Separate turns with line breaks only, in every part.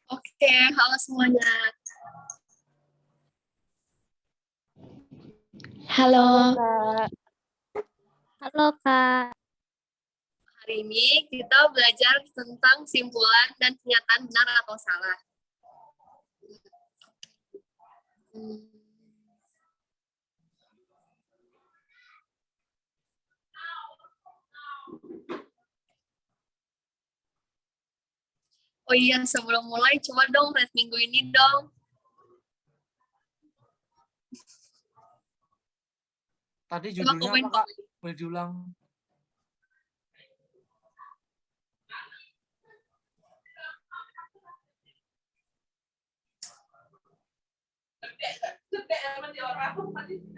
Oke, halo semuanya.
Halo.
Kak.
Halo, Kak.
Hari ini kita belajar tentang simpulan dan pernyataan benar atau salah. Oh iya, sebelum mulai, coba dong red minggu ini dong.
Tadi judulnya apa, Kak? Boleh diulang?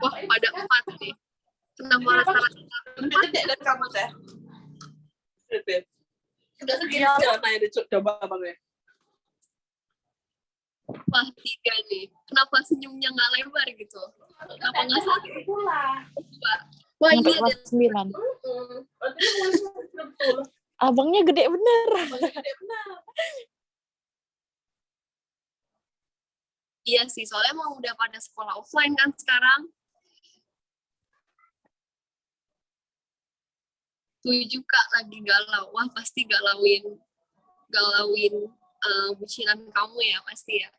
Wah, ada 4 nih. Kenapa rata-rata?
Gede dan kamu teh. Udah segini jangan tanya coba Bang ya.
Wah, 3 nih. Kenapa senyumnya nggak lebar gitu? Kenapa nggak sakit? Wah,
Sampai
iya.
kelas 9. Abangnya gede bener.
Iya sih, soalnya emang udah pada sekolah offline kan sekarang. 7 Kak lagi galau. Wah, pasti galauin bucinan kamu ya, pasti ya.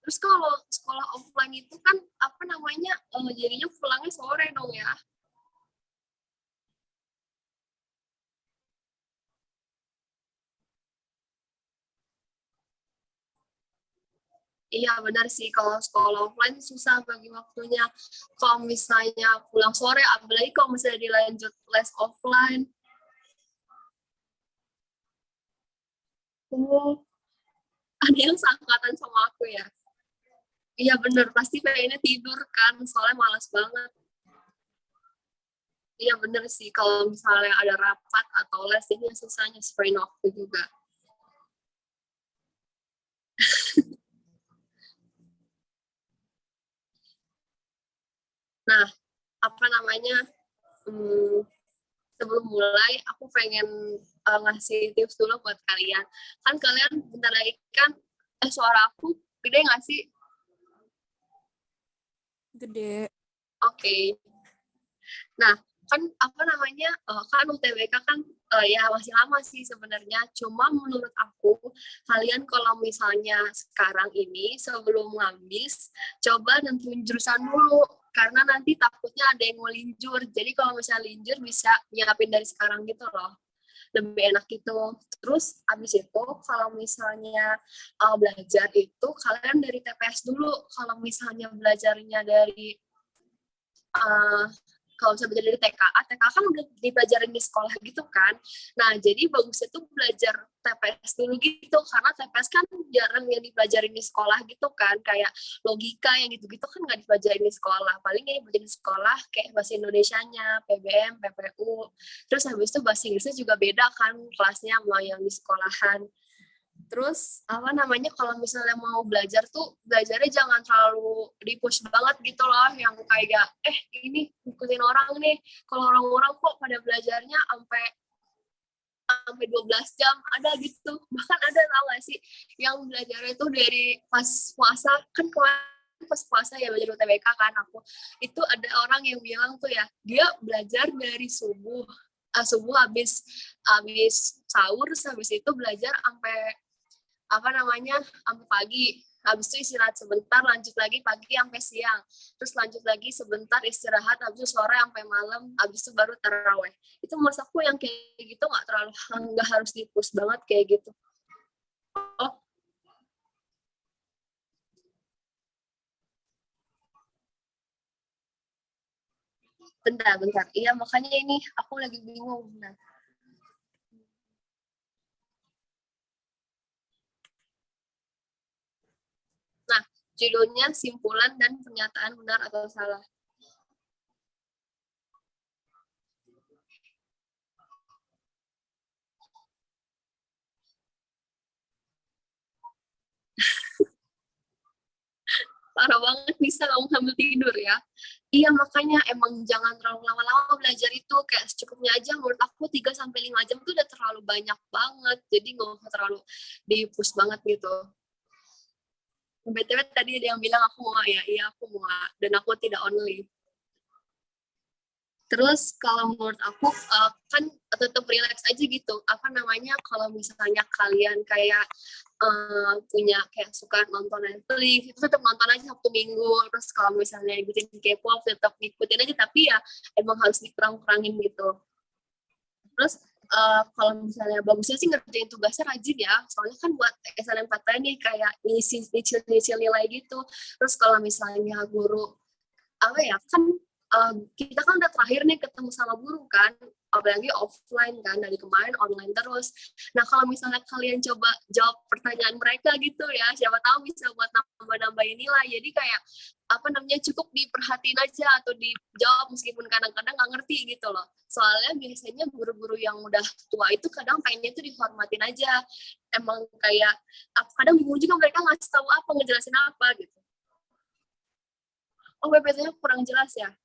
Terus kalau sekolah offline itu kan apa namanya, jadinya pulangnya sore dong ya. Iya benar sih, kalau sekolah offline susah bagi waktunya. Kalau misalnya pulang sore, apalagi kalau misalnya dilanjut les offline. Ada yang seangkatan sama aku ya. Iya benar, pasti pengennya tidur kan, soalnya malas banget. Iya benar sih, kalau misalnya ada rapat atau les, ini susahnya sprain waktu juga. Nah, apa namanya, sebelum mulai, aku pengen ngasih tips dulu buat kalian. Kan kalian bentar lagi kan, suara aku gede nggak sih?
Gede.
Oke. Nah, kan apa namanya, kan UTBK kan ya masih lama sih sebenarnya. Cuma menurut aku, kalian kalau misalnya sekarang ini sebelum ngabis, coba nentuin jurusan dulu. Karena nanti takutnya ada yang mau linjur. Jadi kalau misalnya linjur bisa nyiapin dari sekarang gitu loh. Lebih enak gitu. Terus abis itu kalau misalnya belajar itu, kalian dari TPS dulu. Kalau misalnya belajarnya dari kalau misalnya belajar dari TKA kan udah dipelajarin di sekolah gitu kan. Nah, jadi bagusnya tuh belajar TPS dulu gitu, karena TPS kan jarang yang dipelajarin di sekolah gitu kan, kayak logika yang gitu-gitu kan nggak dipelajarin di sekolah. Paling yang dipelajarin di sekolah kayak bahasa Indonesianya, PBM, PPU. Terus habis itu bahasa Inggrisnya juga beda kan kelasnya sama yang di sekolahan. Terus apa namanya, kalau misalnya mau belajar tuh belajarnya jangan terlalu di-push banget gitu loh, yang kayak ini ngikutin orang nih. Kalau orang-orang kok pada belajarnya sampai 12 jam ada gitu. Bahkan ada, tau gak sih, yang belajarnya itu dari pas puasa. Kan kemarin pas puasa ya belajar UTBK kan aku. Itu ada orang yang bilang tuh ya, dia belajar dari subuh habis sahur, terus habis itu belajar sampai apa namanya, sampai pagi. Habis itu istirahat sebentar, lanjut lagi pagi sampai siang. Terus lanjut lagi sebentar istirahat, habis itu sore sampai malam, habis itu baru taraweh. Itu menurut aku yang kayak gitu nggak harus di-push banget kayak gitu. Oh, bentar. Iya, makanya ini aku lagi bingung. Nah, Judulnya Simpulan dan Pernyataan Benar atau Salah. Parah banget, bisa kamu sambil tidur ya. Iya, makanya emang jangan terlalu lama-lama belajar itu, kayak secukupnya aja. Menurut aku 3-5 jam tuh udah terlalu banyak banget, jadi nggak usah terlalu di-push banget gitu. BTW tadi ada yang bilang aku mau ya, iya aku mau, dan aku tidak only. Terus kalau menurut aku kan tetap relax aja gitu. Apa namanya, kalau misalnya kalian kayak punya kayak suka nonton Netflix, itu tetap nonton aja Sabtu Minggu. Terus kalau misalnya ikutin K-pop, tetap ngikutin aja, tapi ya emang harus dikurang-kurangin gitu. Terus kalau misalnya bagusnya sih ngerjain tugasnya rajin ya, soalnya kan buat SNMPTN nih kayak nyicil nilai gitu. Terus kalau misalnya guru apa ya, kan kita kan udah terakhir nih ketemu sama guru kan, apalagi offline kan, dari kemarin online terus. Nah kalau misalnya kalian coba jawab pertanyaan mereka gitu ya, siapa tahu bisa buat nambah-nambahin nilai. Jadi kayak apa namanya, cukup diperhatiin aja atau dijawab meskipun kadang-kadang nggak ngerti gitu loh. Soalnya biasanya guru-guru yang udah tua itu kadang pengennya tuh dihormatin aja. Emang kayak kadang bingung juga mereka ngasih tahu apa, ngejelasin apa gitu. Oh, PPT-nya kurang jelas ya?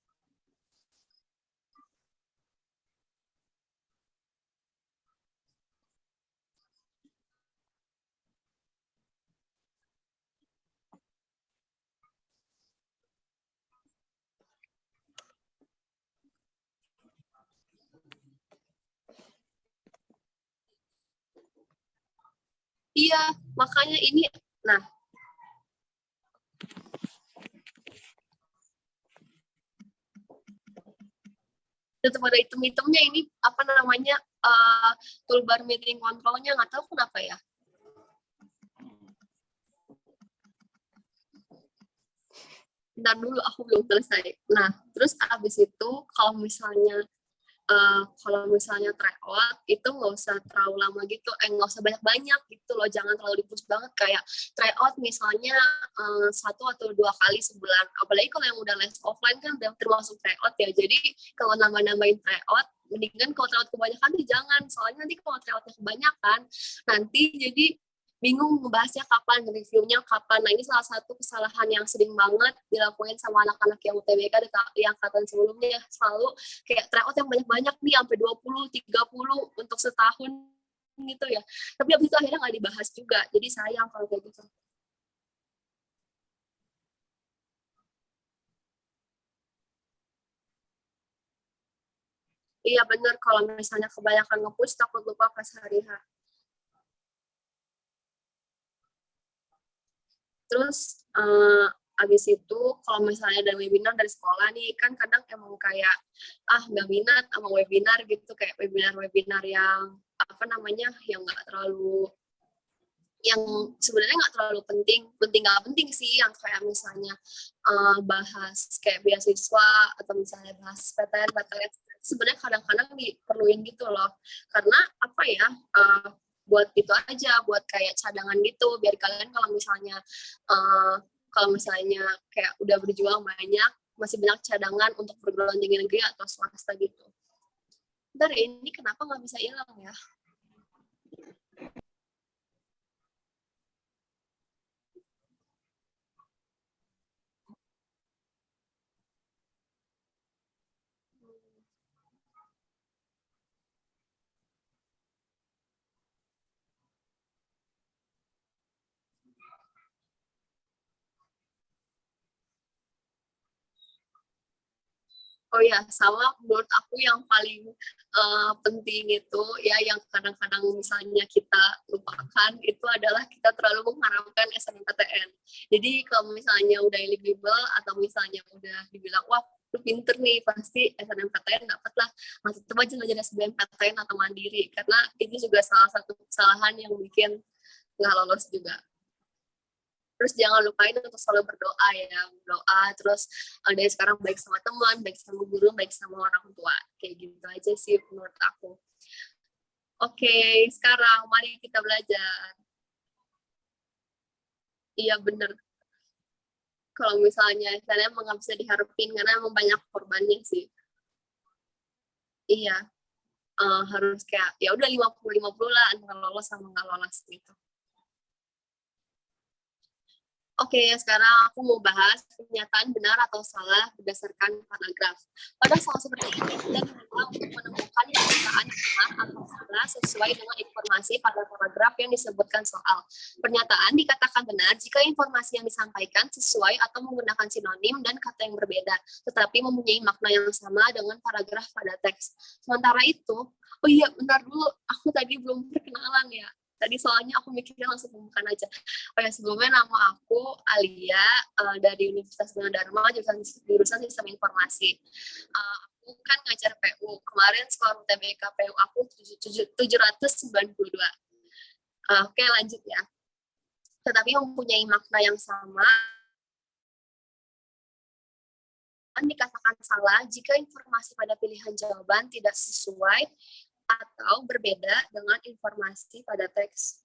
Iya, makanya ini, nah, tetap ada item-itemnya ini, apa namanya, toolbar meeting control-nya, nggak tahu kenapa ya. Bentar dulu, aku belum selesai. Nah, terus abis itu kalau misalnya tryout itu nggak usah terlalu lama gitu, nggak usah banyak-banyak gitu loh, jangan terlalu di-push banget. Kayak tryout misalnya 1 atau 2 kali sebulan, apalagi kalau yang udah les offline kan udah termasuk tryout ya. Jadi kalau nambah-nambahin tryout, mendingan kalau tryout kebanyakan tuh jangan, soalnya nanti kalau tryoutnya kebanyakan nanti jadi bingung ngebahasnya kapan, reviewnya kapan. Nah ini salah satu kesalahan yang sering banget dilakuin sama anak-anak yang UTBK di angkatan sebelumnya, selalu kayak tryout yang banyak-banyak nih, sampai 20-30 untuk setahun gitu ya. Tapi abis itu akhirnya nggak dibahas juga, jadi sayang kalau kayak gitu. Iya bener, kalau misalnya kebanyakan nge-push takut lupa pas hari H. Terus abis itu kalau misalnya ada webinar dari sekolah nih, kan kadang emang kayak nggak minat sama webinar gitu, kayak webinar-webinar yang apa namanya, yang nggak terlalu, yang sebenarnya nggak terlalu penting nggak penting sih, yang kayak misalnya bahas kayak beasiswa atau misalnya bahas PTN sebenarnya kadang-kadang diperluin gitu loh, karena apa ya, buat itu aja, buat kayak cadangan gitu, biar kalian uh, kalau misalnya kayak udah berjuang banyak, masih banyak cadangan untuk perguruan tinggi negeri atau swasta gitu. Bentar ya, ini kenapa nggak bisa hilang ya? Oh ya, sama menurut aku yang paling penting itu ya, yang kadang-kadang misalnya kita lupakan, itu adalah kita terlalu mengharapkan SNMPTN. Jadi kalau misalnya udah eligible atau misalnya udah dibilang, wah lu pinter nih, pasti SNMPTN dapat lah. Nah, tetap aja belajar SBMPTN atau mandiri, karena itu juga salah satu kesalahan yang bikin nggak lolos juga. Terus jangan lupain untuk selalu berdoa ya, berdoa terus dari sekarang baik sama teman, baik sama guru, baik sama orang tua, kayak gitu aja sih menurut aku. Oke, sekarang mari kita belajar. Iya bener, kalau misalnya saya emang nggak bisa diharapin karena emang banyak korbannya sih. Iya, harus kayak ya udah 50-50 lah antara lolos sama nggak lolos gitu. Oke, sekarang aku mau bahas pernyataan benar atau salah berdasarkan paragraf. Pada soal seperti ini, kita diminta untuk menemukan pernyataan benar atau salah sesuai dengan informasi pada paragraf yang disebutkan soal. Pernyataan dikatakan benar jika informasi yang disampaikan sesuai atau menggunakan sinonim dan kata yang berbeda, tetapi mempunyai makna yang sama dengan paragraf pada teks. Sementara itu, oh iya, bentar dulu, aku tadi belum perkenalan ya. Tadi soalnya aku mikirnya langsung pembukaan aja. Oh ya, sebelumnya nama aku Alia dari Universitas Gunadarma, jurusan Sistem Informasi. Aku kan ngajar PU. Kemarin skor UTBK PU aku 792. Oke, lanjut ya. Tetapi mempunyai makna yang sama, dikatakan salah jika informasi pada pilihan jawaban tidak sesuai atau berbeda dengan informasi pada teks.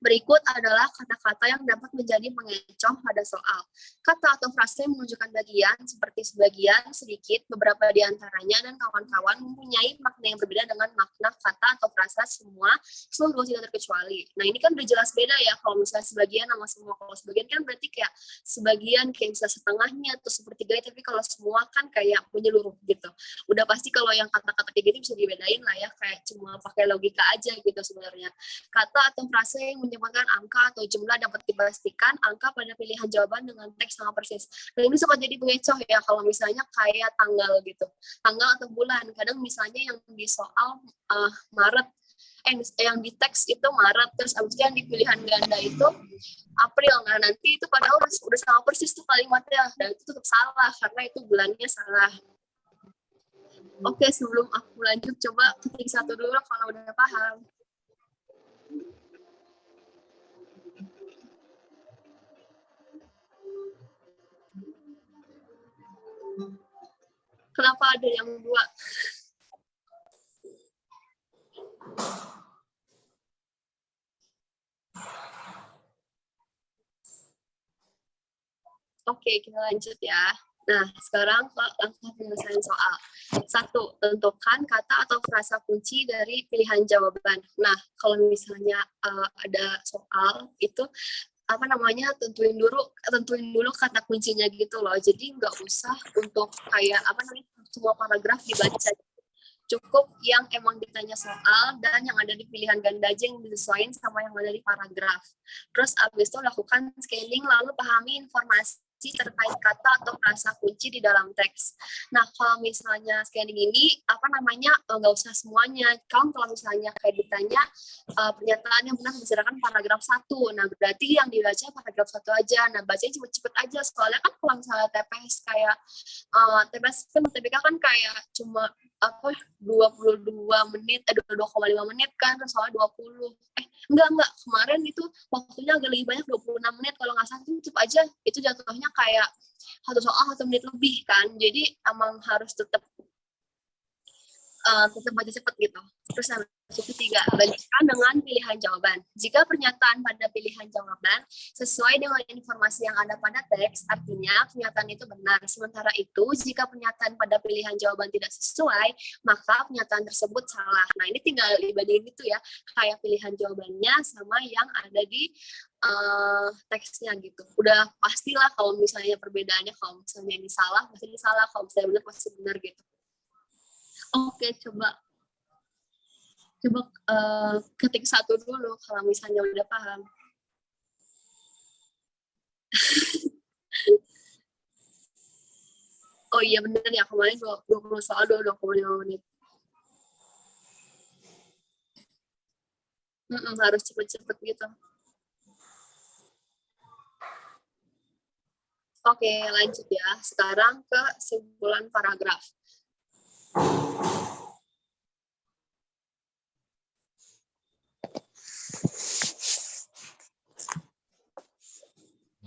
Berikut adalah kata-kata yang dapat menjadi pengecoh pada soal. Kata atau frase yang menunjukkan bagian seperti sebagian, sedikit, beberapa di antaranya, dan kawan-kawan mempunyai makna yang berbeda dengan makna kata atau frase semua, seluruh tidak terkecuali. Nah, ini kan udah jelas beda ya, kalau misalnya sebagian sama semua. Kalau sebagian kan berarti kayak sebagian kayak bisa setengahnya atau sepertiga, tapi kalau semua kan kayak menyeluruh gitu. Udah pasti kalau yang kata-kata kayak gitu bisa dibedain lah ya, kayak cuma pakai logika aja gitu sebenarnya. Kata atau frase yang menyebutkan angka atau jumlah dapat dipastikan angka pada pilihan jawaban dengan teks sama persis. Nah, ini suka jadi pengecoh ya kalau misalnya kayak tanggal gitu. Tanggal atau bulan. Kadang misalnya yang di soal Maret, yang di teks itu Maret, terus abis itu yang di pilihan ganda itu April. Nah, nanti itu padahal udah sama persis tuh kalimatnya. Dan itu tetap salah karena itu bulannya salah. Oke, sebelum aku lanjut, coba ketik satu dulu kalau udah paham. Kenapa ada yang dua? Oke, kita lanjut ya. Nah, sekarang ke langkah penyelesaian soal. 1. Tentukan kata atau frasa kunci dari pilihan jawaban. Nah, kalau misalnya ada soal itu tentuin dulu kata kuncinya gitu loh. Jadi nggak usah untuk kayak semua paragraf dibaca. Cukup yang emang ditanya soal dan yang ada di pilihan ganda aja yang disesuaikan sama yang ada di paragraf. Terus abis itu lakukan scanning lalu pahami informasi terkait kata atau frasa kunci di dalam teks. Nah, kalau misalnya scanning ini nggak usah semuanya. Kalau misalnya kayak ditanya pernyataan yang benar berdasarkan paragraf 1, nah berarti yang dibaca paragraf 1 aja. Nah, bacanya cepet-cepet aja soalnya kan kalau misalnya TPS kayak TPS kan UTBK kan kayak cuma 22 menit 22,5 menit kan, soalnya 20 enggak kemarin itu waktunya agak lebih banyak 26 menit kalau nggak salah, tetap aja itu jatuhnya kayak satu soal 1 menit lebih kan, jadi emang harus tetap baca cepat gitu. Terus yang ketiga, bandingkan dengan pilihan jawaban. Jika pernyataan pada pilihan jawaban sesuai dengan informasi yang ada pada teks, artinya pernyataan itu benar. Sementara itu, jika pernyataan pada pilihan jawaban tidak sesuai, maka pernyataan tersebut salah. Nah, ini tinggal dibandingin itu ya, kayak pilihan jawabannya sama yang ada di teksnya gitu. Udah pastilah kalau misalnya perbedaannya, kalau misalnya ini salah, pasti ini salah, kalau misalnya benar, pasti benar gitu. Oke, coba ketik 1 dulu kalau misalnya udah paham. Oh iya bener ya, kemarin 20 soal 22,5 menit. Harus cepet-cepet gitu. Oke, lanjut ya. Sekarang ke kesimpulan paragraf.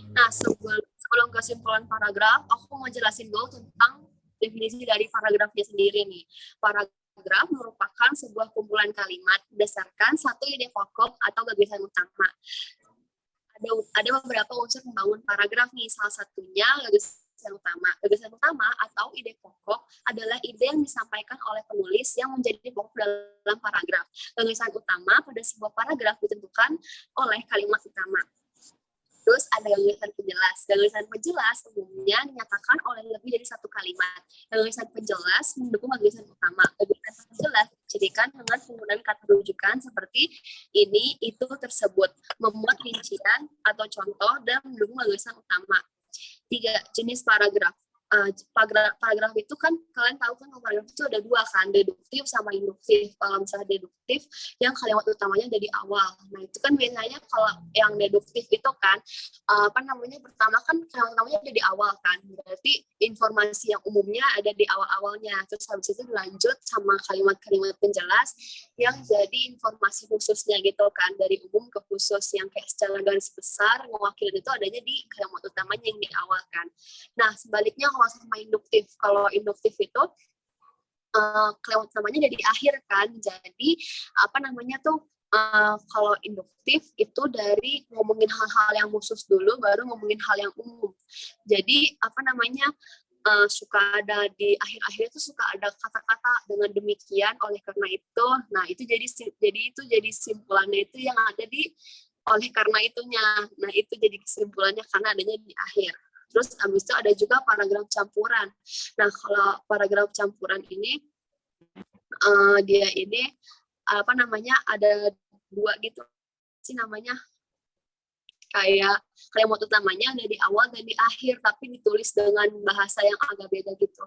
Nah, sebelum kesimpulan paragraf, aku mau jelasin dulu tentang definisi dari paragrafnya sendiri nih. Paragraf merupakan sebuah kumpulan kalimat berdasarkan satu ide pokok atau gagasan utama. ada beberapa unsur membangun paragraf nih. Salah satunya gagasan utama. Gagasan utama atau ide pokok adalah ide yang disampaikan oleh penulis yang menjadi pokok dalam paragraf. Gagasan utama pada sebuah paragraf ditentukan oleh kalimat utama. Terus ada gagasan penjelas. Gagasan penjelas umumnya dinyatakan oleh lebih dari satu kalimat. Gagasan penjelas mendukung gagasan utama. Gagasan penjelas dijadikan dengan penggunaan kata rujukan seperti ini, itu, tersebut, memuat rincian atau contoh dan mendukung gagasan utama. 3. Jenis paragraf. Paragraf itu kan kalian tahu kan paragraf itu ada dua kan, deduktif sama induktif. Kalau misalnya deduktif yang kalimat utamanya ada di awal. Nah itu kan biasanya kalau yang deduktif itu kan pertama kan kalimat utamanya ada di awal kan, berarti informasi yang umumnya ada di awal-awalnya, terus habis itu dilanjut sama kalimat-kalimat penjelas yang jadi informasi khususnya gitu kan, dari umum ke khusus yang kayak secara garis besar mewakili itu adanya di kalimat utamanya yang di awal kan. Nah sebaliknya kalau sama induktif, kalau induktif itu kalimat utamanya jadi di akhir kan, jadi kalau induktif itu dari ngomongin hal-hal yang khusus dulu baru ngomongin hal yang umum. Jadi suka ada di akhir-akhir itu suka ada kata-kata dengan demikian, oleh karena itu. Nah itu jadi simpulannya itu yang ada di oleh karena itunya. Nah itu jadi kesimpulannya karena adanya di akhir. Terus habis itu ada juga paragraf campuran. Nah kalau paragraf campuran ini dia ini ada dua gitu sih namanya, kayak kalimat utamanya ada di awal dan di akhir tapi ditulis dengan bahasa yang agak beda gitu.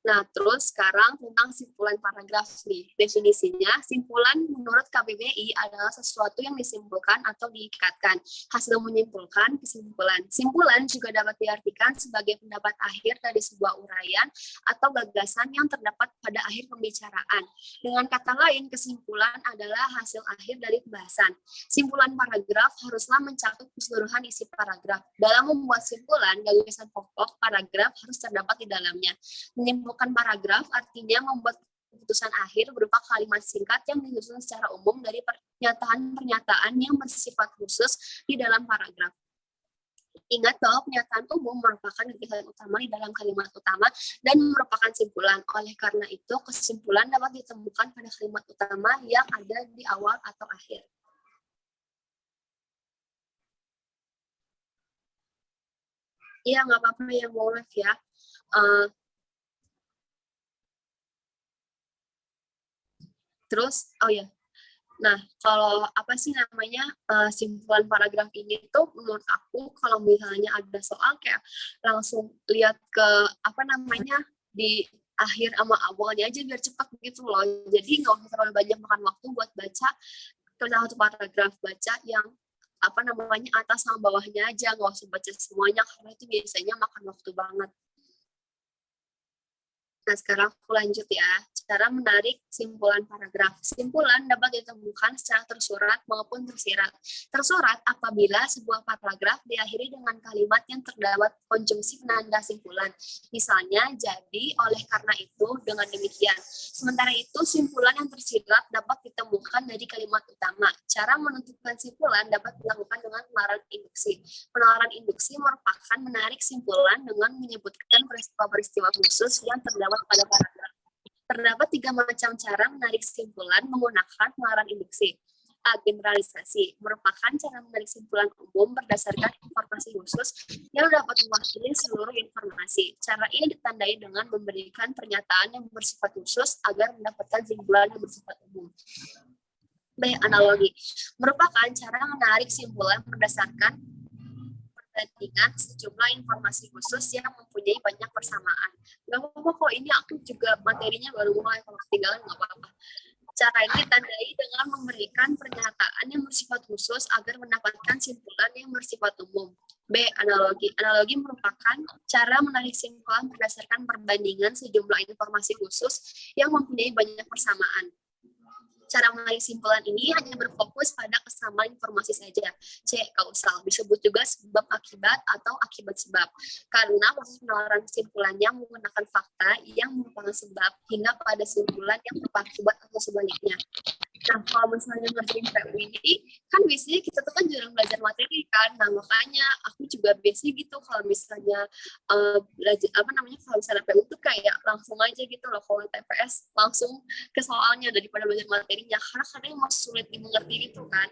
Nah, terus sekarang tentang simpulan paragraf nih. Definisinya, simpulan menurut KBBI adalah sesuatu yang disimpulkan atau diikatkan. Hasil menyimpulkan kesimpulan. Simpulan juga dapat diartikan sebagai pendapat akhir dari sebuah uraian atau gagasan yang terdapat pada akhir pembicaraan. Dengan kata lain, kesimpulan adalah hasil akhir dari pembahasan. Simpulan paragraf haruslah mencakup keseluruhan isi paragraf. Dalam membuat simpulan, gagasan pokok paragraf harus terdapat di dalamnya. Menyimpulkan paragraf artinya membuat keputusan akhir berupa kalimat singkat yang disusun secara umum dari pernyataan-pernyataan yang bersifat khusus di dalam paragraf. Ingat bahwa pernyataan umum merupakan gagasan utama di dalam kalimat utama dan merupakan simpulan. Oleh karena itu, kesimpulan dapat ditemukan pada kalimat utama yang ada di awal atau akhir. Iya, nggak apa-apa yang mau live ya. Terus, nah kalau simpulan paragraf ini tuh menurut aku kalau misalnya ada soal kayak langsung lihat ke di akhir sama awalnya aja biar cepat gitu loh. Jadi nggak usah terlalu banyak makan waktu buat baca satu paragraf, baca yang atas sama bawahnya aja, nggak usah baca semuanya karena itu biasanya makan waktu banget. Nah, sekarang aku lanjut ya. Cara menarik simpulan paragraf. Simpulan dapat ditemukan secara tersurat maupun tersirat. Tersurat apabila sebuah paragraf diakhiri dengan kalimat yang terdapat konjungsi penanda simpulan. Misalnya, jadi, oleh karena itu, dengan demikian. Sementara itu, simpulan yang tersirat dapat ditemukan dari kalimat utama. Cara menentukan simpulan dapat dilakukan dengan penalaran induksi. Penalaran induksi merupakan menarik simpulan dengan menyebutkan peristiwa-peristiwa khusus yang terdapat pada paragraf. Terdapat 3 macam cara menarik kesimpulan menggunakan penalaran induksi. A. Generalisasi merupakan cara menarik kesimpulan umum berdasarkan informasi khusus yang dapat mewakili seluruh informasi. Cara ini ditandai dengan memberikan pernyataan yang bersifat khusus agar mendapatkan kesimpulan yang bersifat umum. B. Analogi merupakan cara menarik kesimpulan berdasarkan perbandingan sejumlah informasi khusus yang mempunyai banyak persamaan. Gak apa-apa kok, ini aku juga materinya baru mulai, kalau ketinggalan gak apa-apa. Cara ini ditandai dengan memberikan pernyataan yang bersifat khusus agar mendapatkan simpulan yang bersifat umum. B. Analogi. Analogi merupakan cara menarik simpulan berdasarkan perbandingan sejumlah informasi khusus yang mempunyai banyak persamaan. Cara menarik kesimpulan ini hanya berfokus pada kesamaan informasi saja. C. Kausal, disebut juga sebab akibat atau akibat sebab. Karena proses penalaran kesimpulannya menggunakan fakta yang merupakan sebab hingga pada kesimpulan yang berupa akibat atau sebaliknya. Nah, kalau misalnya ngerjain PU ini, kan biasanya kita tuh kan jarang belajar materi kan. Nah, makanya aku juga biasanya gitu kalau misalnya belajar kalau misalnya PU tuh kayak langsung aja gitu loh. Kalau TPS langsung ke soalnya daripada belajar materinya, karena kadang masih sulit dimengerti gitu kan.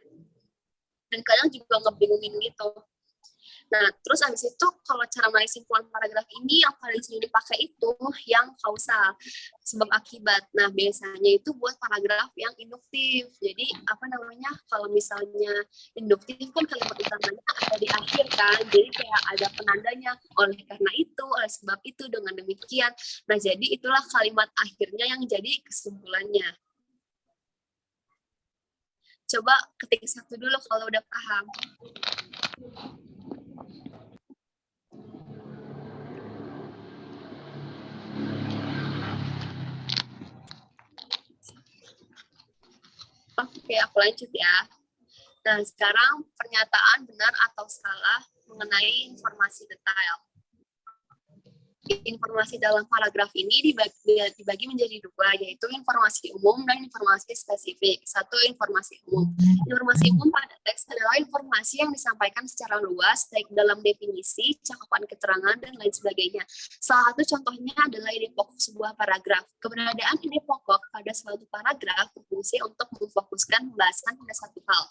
Dan kadang juga ngebingungin gitu. Nah, terus abis itu kalau cara menarik kesimpulan paragraf ini yang paling sering dipakai itu yang kausal, sebab akibat. Nah, biasanya itu buat paragraf yang induktif. Jadi, kalau misalnya induktif kan kalimat utamanya ada di akhir kan, jadi kayak ada penandanya, oleh karena itu, oleh sebab itu, dengan demikian. Nah, jadi itulah kalimat akhirnya yang jadi kesimpulannya. Coba ketik satu dulu kalau udah paham. Oke, aku lanjut ya. Nah, sekarang pernyataan benar atau salah mengenai informasi detail. Informasi dalam paragraf ini dibagi menjadi dua, yaitu informasi umum dan informasi spesifik. Satu, informasi umum. Informasi umum pada teks adalah informasi yang disampaikan secara luas, baik dalam definisi, cakupan keterangan, dan lain sebagainya. Salah satu contohnya adalah ide pokok sebuah paragraf. Keberadaan ide pokok pada suatu paragraf berfungsi untuk memfokuskan pembahasan pada satu hal.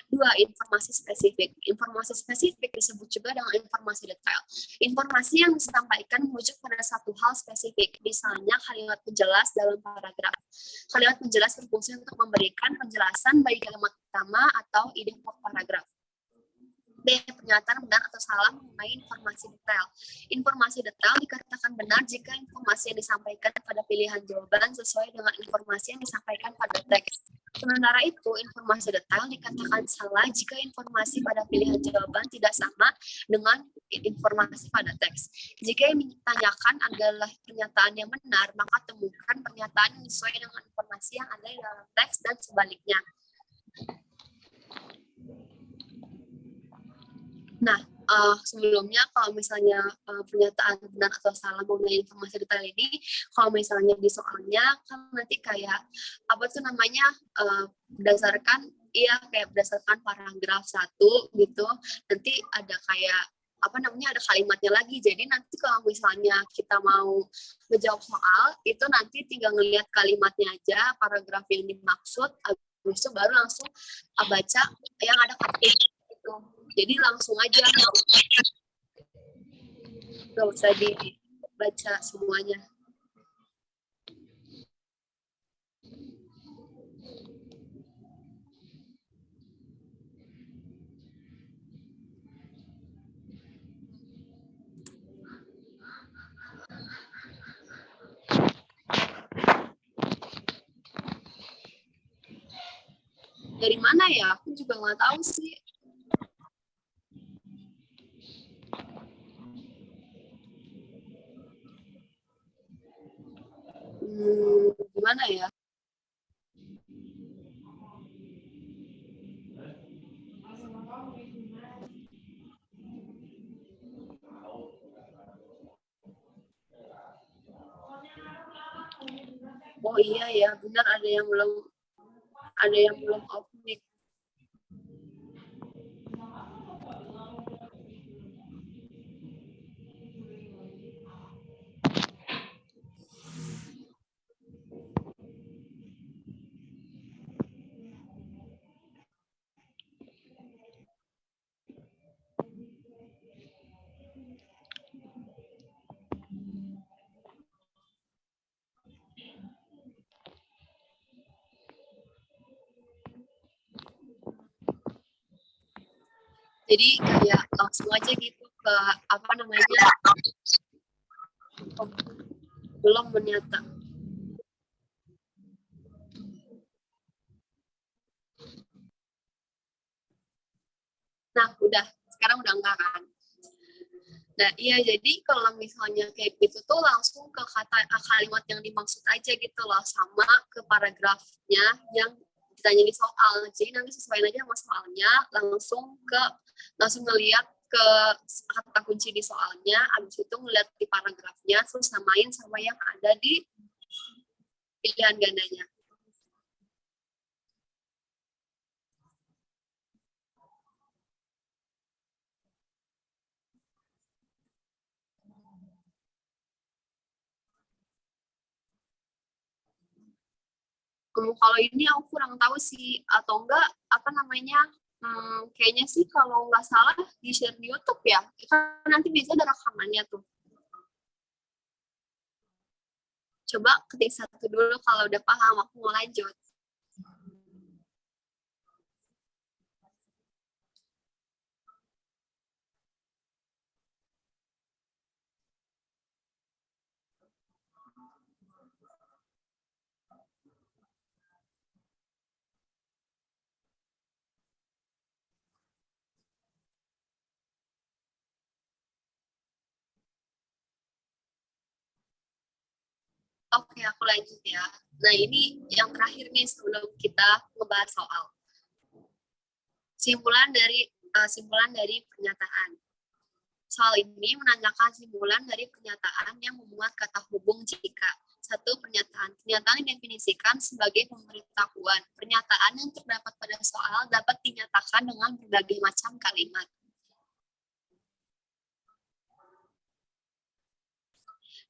Dua, informasi spesifik. Informasi spesifik disebut juga dengan informasi detail. Informasi yang disampaikan merujuk pada satu hal spesifik, misalnya kalimat penjelas dalam paragraf. Kalimat penjelas berfungsi untuk memberikan penjelasan baik kalimat utama atau ide pokok paragraf. B. Pernyataan benar atau salah mengenai informasi detail. Informasi detail dikatakan benar jika informasi yang disampaikan pada pilihan jawaban sesuai dengan informasi yang disampaikan pada teks. Sementara itu, informasi detail dikatakan salah jika informasi pada pilihan jawaban tidak sama dengan informasi pada teks. Jika yang ditanyakan adalah pernyataan yang benar, maka temukan pernyataan yang sesuai dengan informasi yang ada di dalam teks dan sebaliknya. Nah, sebelumnya kalau misalnya pernyataan benar atau salah mengenai informasi detail ini, kalau misalnya di soalnya kan nanti kayak berdasarkan berdasarkan paragraf 1 gitu, nanti ada kayak ada kalimatnya lagi. Jadi nanti kalau misalnya kita mau ngejawab soal, itu nanti tinggal ngelihat kalimatnya aja, paragraf yang dimaksud, habis itu baru langsung baca yang ada ketik gitu. Jadi langsung aja, nggak usah dibaca semuanya. Dari mana ya? Aku juga nggak tahu sih. Gimana ya? Oh iya ya, benar ada yang belum open mic. Jadi kayak langsung aja gitu ke belum menyata. Nah, sekarang udah enggak kan? Nah, iya, jadi kalau misalnya kayak gitu tuh langsung ke kalimat yang dimaksud aja gitu loh, sama ke paragrafnya yang ditanya di soal. Jadi nanti sesuaiin aja sama soalnya, langsung ngeliat ke kata kunci di soalnya, habis itu ngeliat di paragrafnya, terus samain sama yang ada di pilihan gandanya. Kalau ini aku kurang tahu sih, atau enggak apa namanya, kayaknya sih kalau nggak salah di share di YouTube ya, kan nanti biasanya ada rekamannya tuh. Coba ketik satu dulu, kalau udah paham aku mau lanjut. Oke, aku lanjut ya. Nah, ini yang terakhir nih sebelum kita ngebahas soal. Simpulan dari pernyataan. Soal ini menanyakan simpulan dari pernyataan yang memuat kata hubung jika. Satu, pernyataan. Pernyataan didefinisikan sebagai pemberitahuan. Pernyataan yang terdapat pada soal dapat dinyatakan dengan berbagai macam kalimat.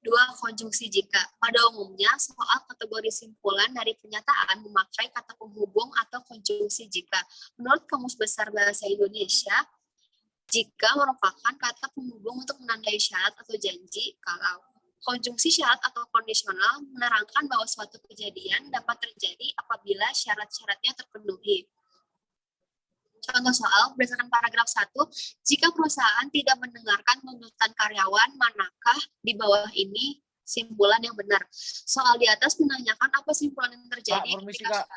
Dua, konjungsi jika. Pada umumnya, soal kategori simpulan dari pernyataan memakai kata penghubung atau konjungsi jika. Menurut Kamus Besar Bahasa Indonesia, jika merupakan kata penghubung untuk menandai syarat atau janji, kalau konjungsi syarat atau kondisional menerangkan bahwa suatu kejadian dapat terjadi apabila syarat-syaratnya terpenuhi. Contoh soal, berdasarkan paragraf 1, jika perusahaan tidak mendengarkan tuntutan karyawan, manakah di bawah ini simpulan yang benar? Soal di atas menanyakan apa simpulan yang terjadi
Kak, permisi,
ketika
Kak.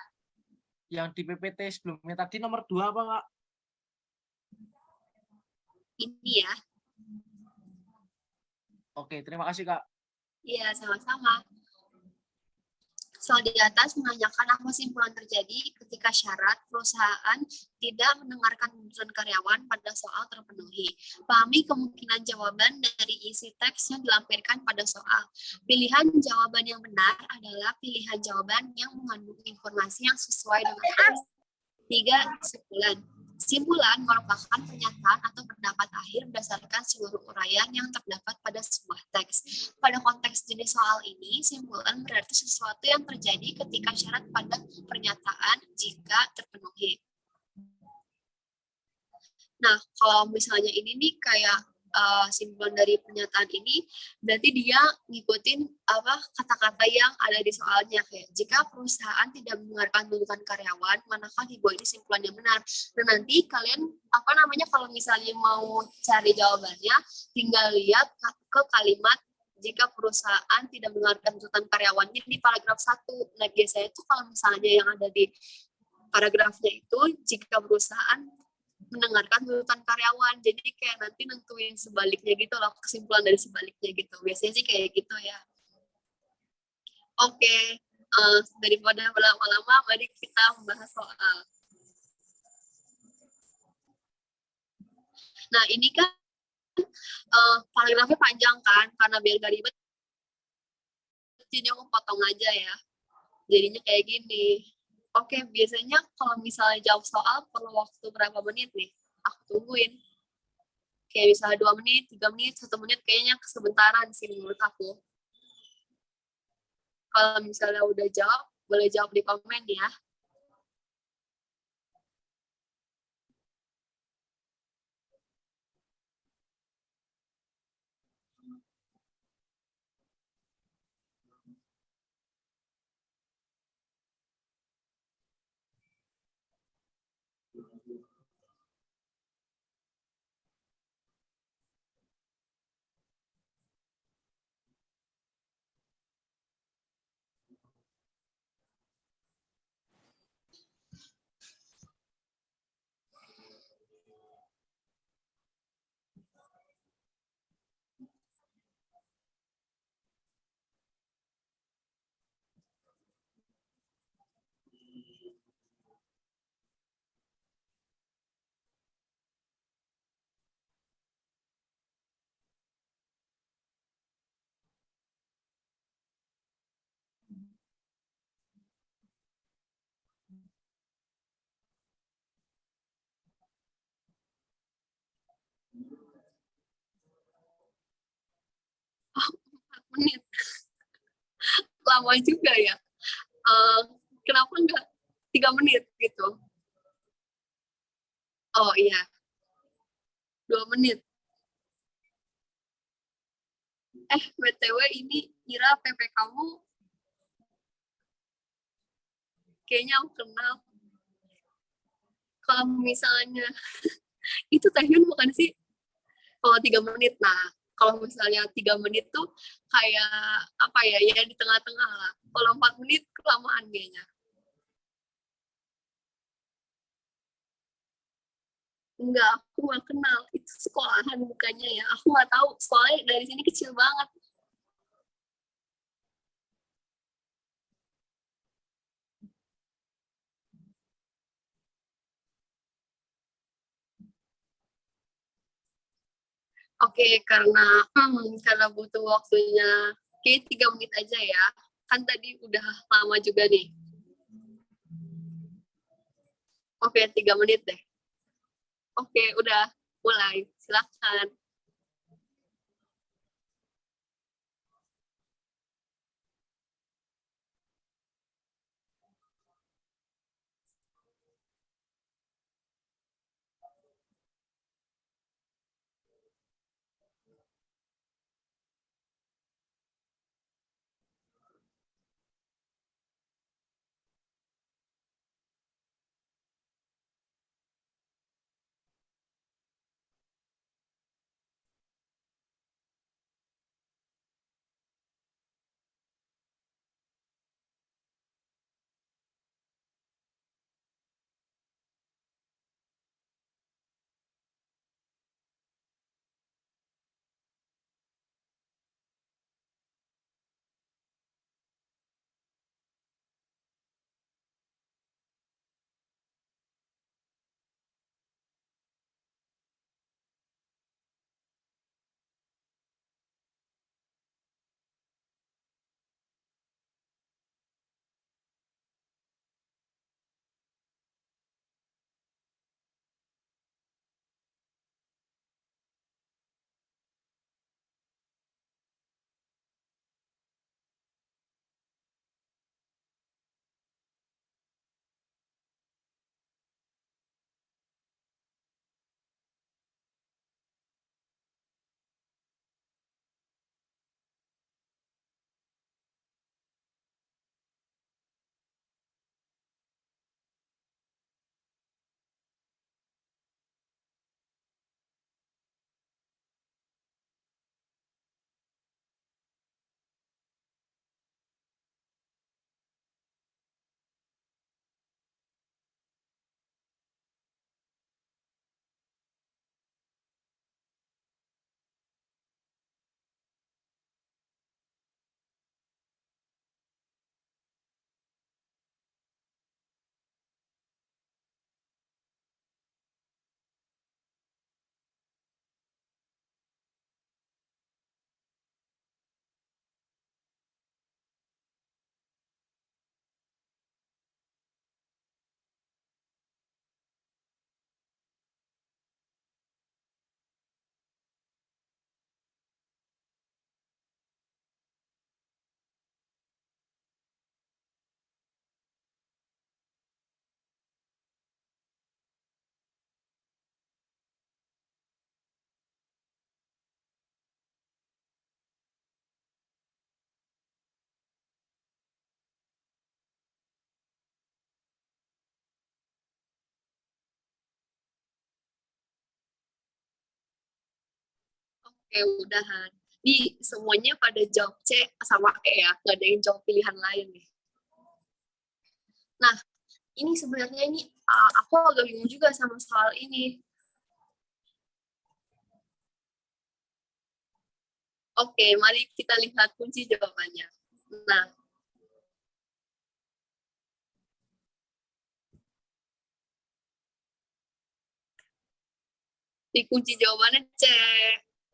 Yang di PPT sebelumnya tadi nomor 2 apa, Kak?
ini ya.
Oke, terima kasih, Kak.
Iya, sama-sama. Soal di atas menanyakan apa simpulan terjadi ketika syarat perusahaan tidak mendengarkan tuntutan karyawan pada soal terpenuhi. Pahami kemungkinan jawaban dari isi teks yang dilampirkan pada soal. Pilihan jawaban yang benar adalah pilihan jawaban yang mengandung informasi yang sesuai dengan teks. 3. Simpulan. Simpulan merupakan pernyataan atau pendapat akhir berdasarkan seluruh uraian yang terdapat pada sebuah teks. Pada konteks jenis soal ini, simpulan berarti sesuatu yang terjadi ketika syarat pada pernyataan jika terpenuhi. Nah, kalau misalnya ini nih kayak simpulan dari pernyataan ini, berarti dia ngikutin kata-kata yang ada di soalnya, kayak jika perusahaan tidak mendengarkan tuntutan karyawan, manakah di bawah ini simpulan yang benar. Dan nanti kalian kalau misalnya mau cari jawabannya, tinggal lihat ke kalimat jika perusahaan tidak mendengarkan tuntutan karyawannya di paragraf 1. Nah, biasanya itu kalau misalnya yang ada di paragrafnya itu jika perusahaan mendengarkan tuntutan karyawan, jadi kayak nanti nentuin sebaliknya gitu loh, kesimpulan dari sebaliknya gitu. Biasanya sih kayak gitu ya. Oke, daripada lama-lama, mari kita membahas soal. Nah, ini kan paragrafnya panjang kan, karena biar gak ribet, jadi aku potong aja ya. Jadinya kayak gini. Oke, biasanya kalau misalnya jawab soal perlu waktu berapa menit nih? Aku tungguin. Kayak misalnya 2 menit, 3 menit, 1 menit, kayaknya kesebentaran sih menurut aku. Kalau misalnya udah jawab, boleh jawab di komen ya. lama juga ya. Kenapa enggak 3 menit gitu? Oh iya, 2 menit. BTW ini Ira, PP kamu kayaknya aku kenal. Kalau misalnya itu Taehyun bukan sih? Kalau 3 menit, nah kalau misalnya 3 menit tuh kayak apa ya, ya di tengah-tengah lah. Kalau 4 menit kelamaan kayaknya. Enggak, aku nggak kenal. Itu sekolahan bukannya ya. Aku nggak tahu, soalnya dari sini kecil banget. Oke, karena butuh waktunya, kayak 3 menit aja ya. Kan tadi udah lama juga nih. Oke, 3 menit deh. Oke, udah mulai. Silakan. Oke, udahan. Di semuanya pada jawab C sama E ya, nggak ada yang jawab pilihan lain nih. Nah, ini sebenarnya aku agak bingung juga sama soal ini. Oke, mari kita lihat kunci jawabannya. Nah, di kunci jawabannya C.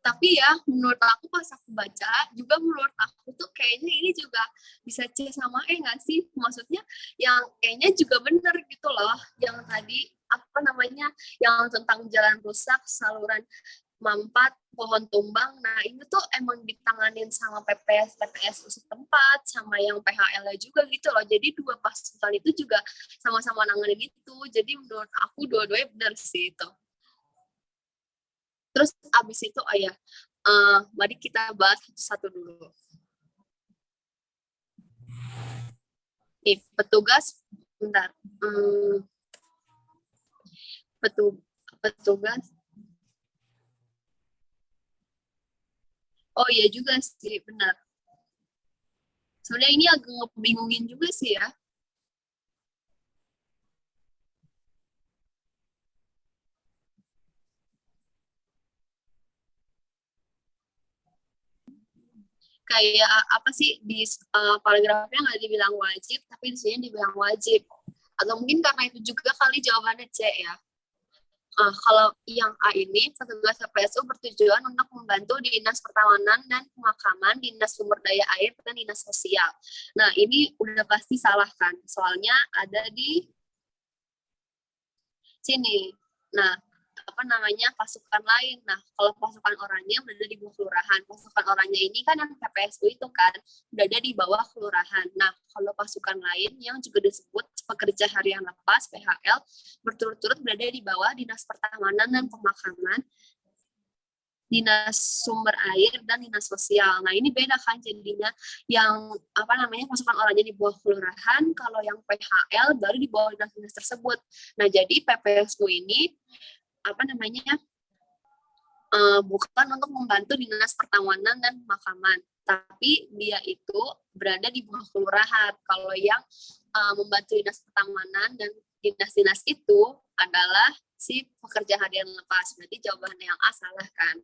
Tapi ya, menurut aku pas aku baca, juga menurut aku tuh kayaknya ini juga bisa C sama E nggak sih? Maksudnya yang E-nya juga bener gitu loh. Yang tadi, apa namanya, yang tentang jalan rusak, saluran Mampat, pohon tumbang. Nah, ini tuh emang ditanganin sama PPSU setempat, sama yang PHL juga gitu loh. Jadi dua pasukan itu juga sama-sama nanganin itu. Jadi menurut aku dua-duanya benar sih itu. Terus abis itu, mari kita bahas satu-satu dulu. Nih, petugas, bentar. Petugas. Oh iya juga sih, benar. Sebenarnya ini agak ngebingungin juga sih ya. Kayak apa sih di paragrafnya nggak dibilang wajib, tapi di sini dibilang wajib. Atau mungkin karena itu juga kali jawabannya C ya. Kalau yang A ini, petugas PPSU bertujuan untuk membantu Dinas Pertamanan dan Pemakaman, Dinas Sumber Daya Air, dan Dinas Sosial. Nah, ini udah pasti salah kan? Soalnya ada di sini. Nah, pasukan lain. Nah, kalau pasukan orangnya berada di bawah kelurahan. Pasukan orangnya ini kan yang PPSU itu kan berada di bawah kelurahan. Nah, kalau pasukan lain yang juga disebut pekerja harian lepas PHL berturut-turut berada di bawah Dinas Pertamanan dan Pemakaman, Dinas Sumber Air, dan Dinas Sosial. Nah, ini beda kan jadinya, yang pasukan orangnya di bawah kelurahan, kalau yang PHL baru di bawah dinas-dinas tersebut. Nah, jadi PPSU ini bukan untuk membantu Dinas Pertamanan dan Pemakaman, tapi dia itu berada di bawah kelurahan. Kalau yang membantu Dinas Pertamanan dan dinas-dinas itu adalah si pekerja harian lepas. Berarti jawabannya yang A salah kan.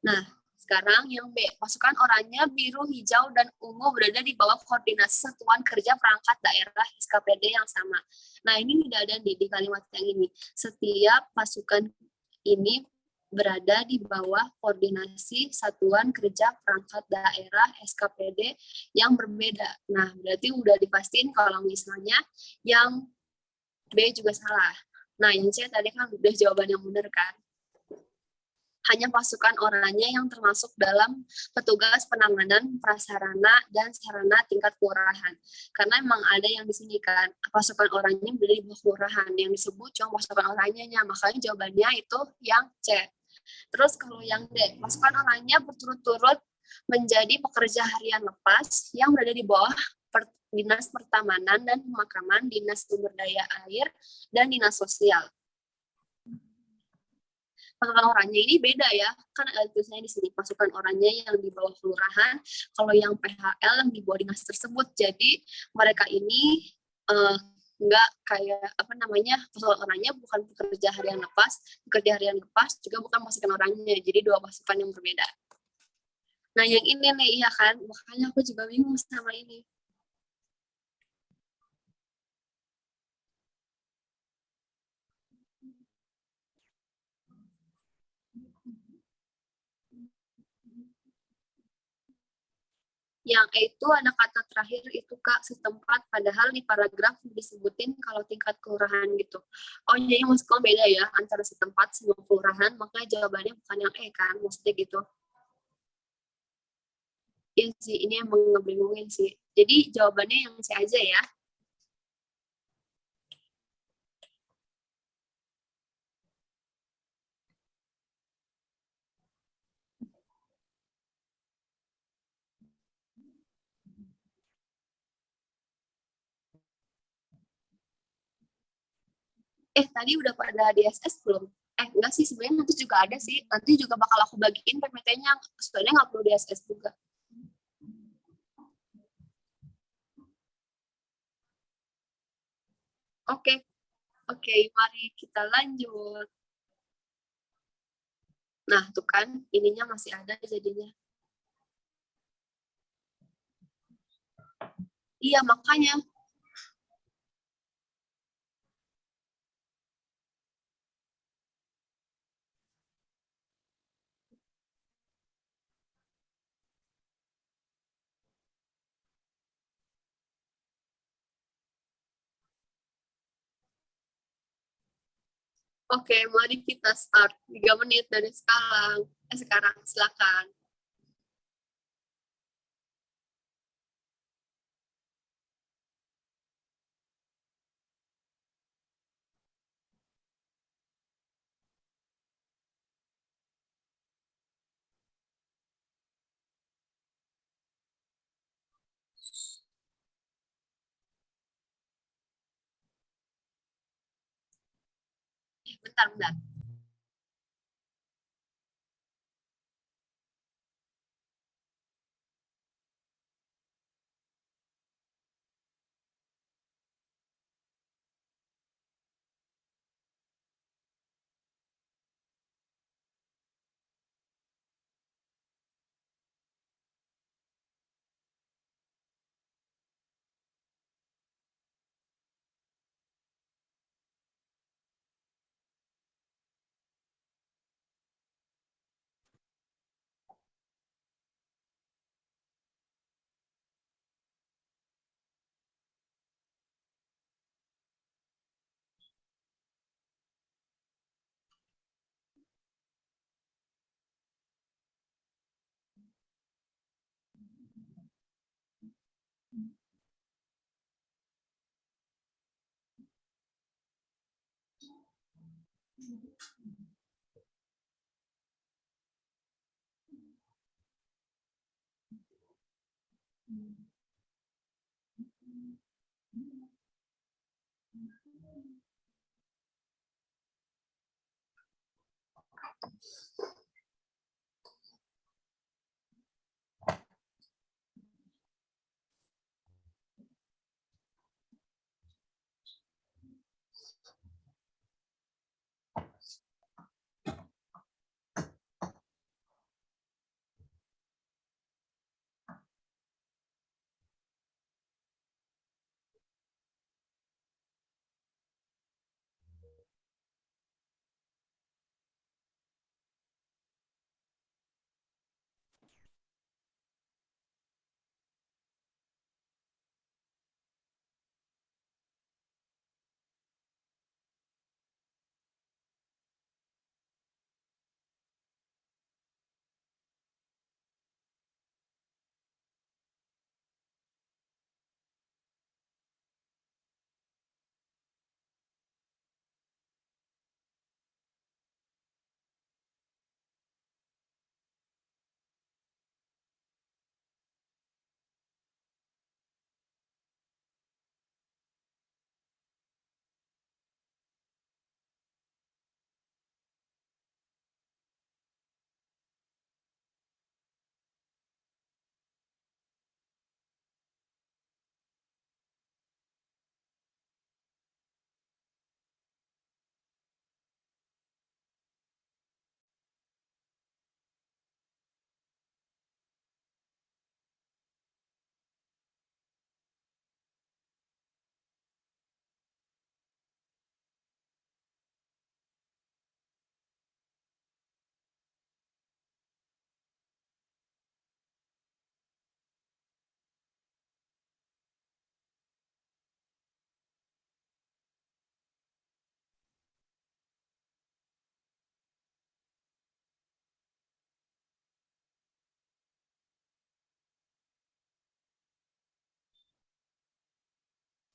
Nah, sekarang yang B, pasukan orangnya biru, hijau, dan ungu berada di bawah koordinasi Satuan Kerja Perangkat Daerah SKPD yang sama. Nah, ini tidak ada di kalimat yang ini. Setiap pasukan ini berada di bawah koordinasi Satuan Kerja Perangkat Daerah SKPD yang berbeda. Nah, berarti udah dipastiin kalau misalnya yang B juga salah. Nah, yang C tadi kan udah jawaban yang benar kan? Hanya pasukan orangnya yang termasuk dalam petugas penanganan prasarana dan sarana tingkat kelurahan. Karena emang ada yang di sini kan, pasukan orangnya berada di bawah kelurahan, yang disebut cuma pasukan orangnya, makanya jawabannya itu yang C. Terus kalau yang D, pasukan orangnya berturut-turut menjadi pekerja harian lepas yang berada di bawah Dinas Pertamanan dan Pemakaman, Dinas Sumber Daya Air, dan Dinas Sosial. Pasukan orangnya ini beda ya, kan ada tulisannya di sini pasukan orangnya yang di bawah kelurahan, kalau yang PHL yang di bawah dinas tersebut. Jadi mereka ini nggak kayak pasukan orangnya bukan pekerja harian lepas juga bukan pasukan orangnya, jadi dua pasukan yang berbeda. Nah, yang ini nih, iya kan, makanya aku juga bingung sama ini. Yang itu ada kata terakhir itu Kak, setempat, padahal di paragraf disebutin kalau tingkat kelurahan gitu. Oh, jadi maksudnya beda ya antara setempat sama kelurahan, makanya jawabannya bukan yang E kan, maksudnya gitu. Iya sih, ini emang ngebingungin sih. Jadi jawabannya yang C aja ya. Tadi udah pada DSS belum? Enggak sih, sebenarnya nanti juga ada sih. Nanti juga bakal aku bagiin PPT-nya, sebenarnya nggak perlu DSS juga. Oke, mari kita lanjut. Nah, tuh kan, ininya masih ada jadinya. Iya, makanya. Oke, mari kita start 3 menit dari sekarang. Sekarang, silakan. Bentar, bentar.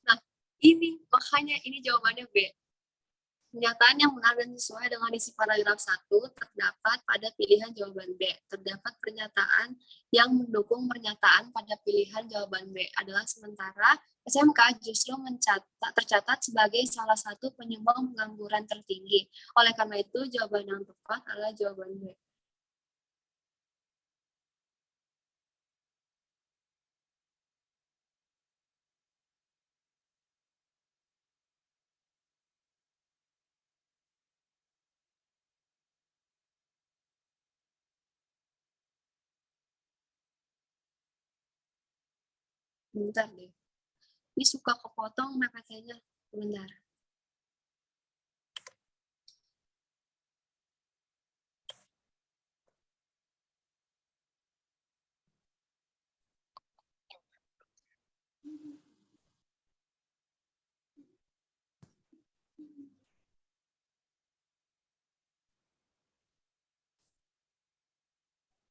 Nah, makanya ini jawabannya B. Pernyataan yang benar dan sesuai dengan isi paragraf 1 terdapat pada pilihan jawaban B. Terdapat pernyataan yang mendukung pernyataan pada pilihan jawaban B adalah sementara SMK justru tercatat sebagai salah satu penyumbang pengangguran tertinggi. Oleh karena itu, jawaban yang tepat adalah jawaban B. Bentar deh. Ini suka kepotong PPT-nya. Bentar.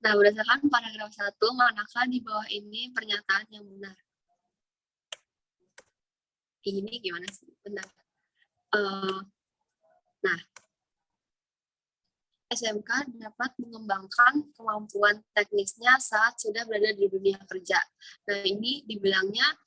Nah, berdasarkan paragraf 1, manakah di bawah ini pernyataan yang benar? Ini gimana sih? Benar. Nah, SMK dapat mengembangkan kemampuan teknisnya saat sudah berada di dunia kerja. Nah, ini dibilangnya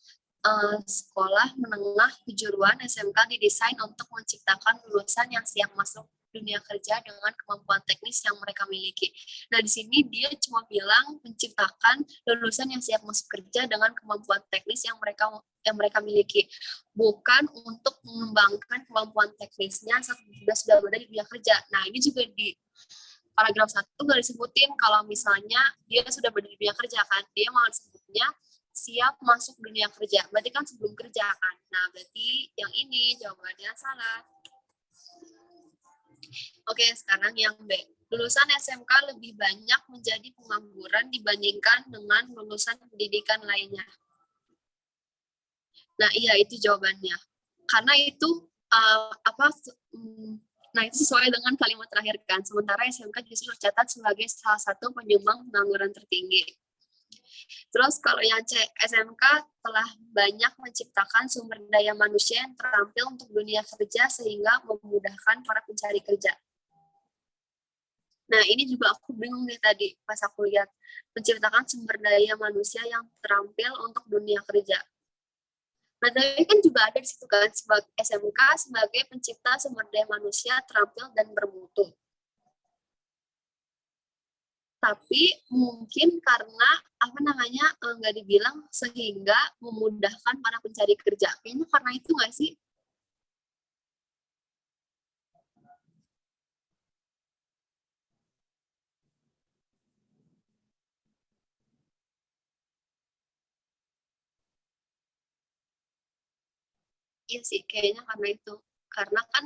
sekolah menengah kejuruan SMK didesain untuk menciptakan lulusan yang siap masuk dunia kerja dengan kemampuan teknis yang mereka miliki. Nah, di sini dia cuma bilang menciptakan lulusan yang siap masuk kerja dengan kemampuan teknis yang mereka miliki, bukan untuk mengembangkan kemampuan teknisnya saat sudah berada di dunia kerja. Nah, ini juga di paragraf 1 nggak disebutin kalau misalnya dia sudah berada di dunia kerja kan, dia malah disebutnya siap masuk dunia kerja. Berarti kan sebelum kerja kan. Nah, berarti yang ini jawabannya salah. Oke, sekarang yang B. Lulusan SMK lebih banyak menjadi pengangguran dibandingkan dengan lulusan pendidikan lainnya. Nah, iya itu jawabannya. Karena itu nah itu sesuai dengan kalimat terakhir kan. Sementara SMK justru tercatat sebagai salah satu penyumbang pengangguran tertinggi. Terus kalau yang C, SMK telah banyak menciptakan sumber daya manusia yang terampil untuk dunia kerja sehingga memudahkan para pencari kerja. Nah, ini juga aku bingung nih tadi pas aku lihat menciptakan sumber daya manusia yang terampil untuk dunia kerja. Nah, tapi kan juga ada di situ kan sebagai SMK sebagai pencipta sumber daya manusia terampil dan bermutu. Tapi mungkin karena nggak dibilang sehingga memudahkan para pencari kerja. Kayaknya karena itu nggak sih? Iya sih, kayaknya karena itu. Karena kan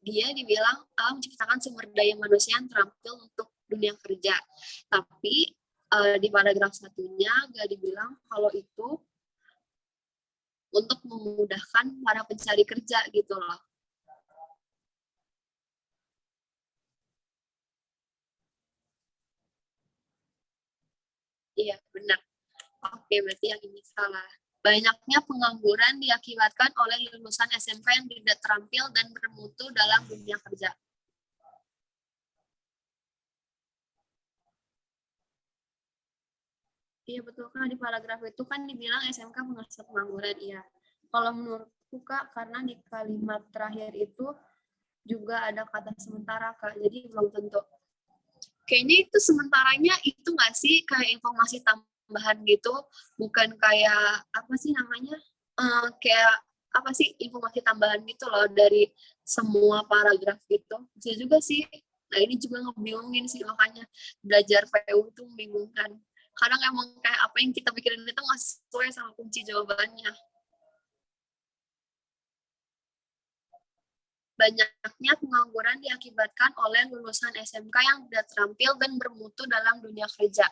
dia dibilang menciptakan sumber daya manusia yang terampil untuk dunia kerja. Tapi di paragraf 1-nya nggak dibilang kalau itu untuk memudahkan para pencari kerja gitu loh. Iya, benar. Oke, berarti yang ini salah. Banyaknya pengangguran diakibatkan oleh lulusan SMK yang tidak terampil dan bermutu dalam dunia kerja. Iya betul kan di paragraf itu kan dibilang SMK menghasilkan pengangguran, iya. Kalau menurutku Kak, karena di kalimat terakhir itu juga ada kata sementara Kak, jadi belum tentu. Kayaknya itu sementaranya itu nggak sih kayak informasi tambahan gitu, bukan kayak apa sih namanya, kayak apa sih informasi tambahan gitu loh dari semua paragraf gitu. Bisa juga sih. Nah ini juga ngebingungin sih, makanya belajar PU itu membingungkan. Kadang emang kayak apa yang kita pikirin itu nggak sesuai sama kunci jawabannya. Banyaknya pengangguran diakibatkan oleh lulusan SMK yang tidak terampil dan bermutu dalam dunia kerja.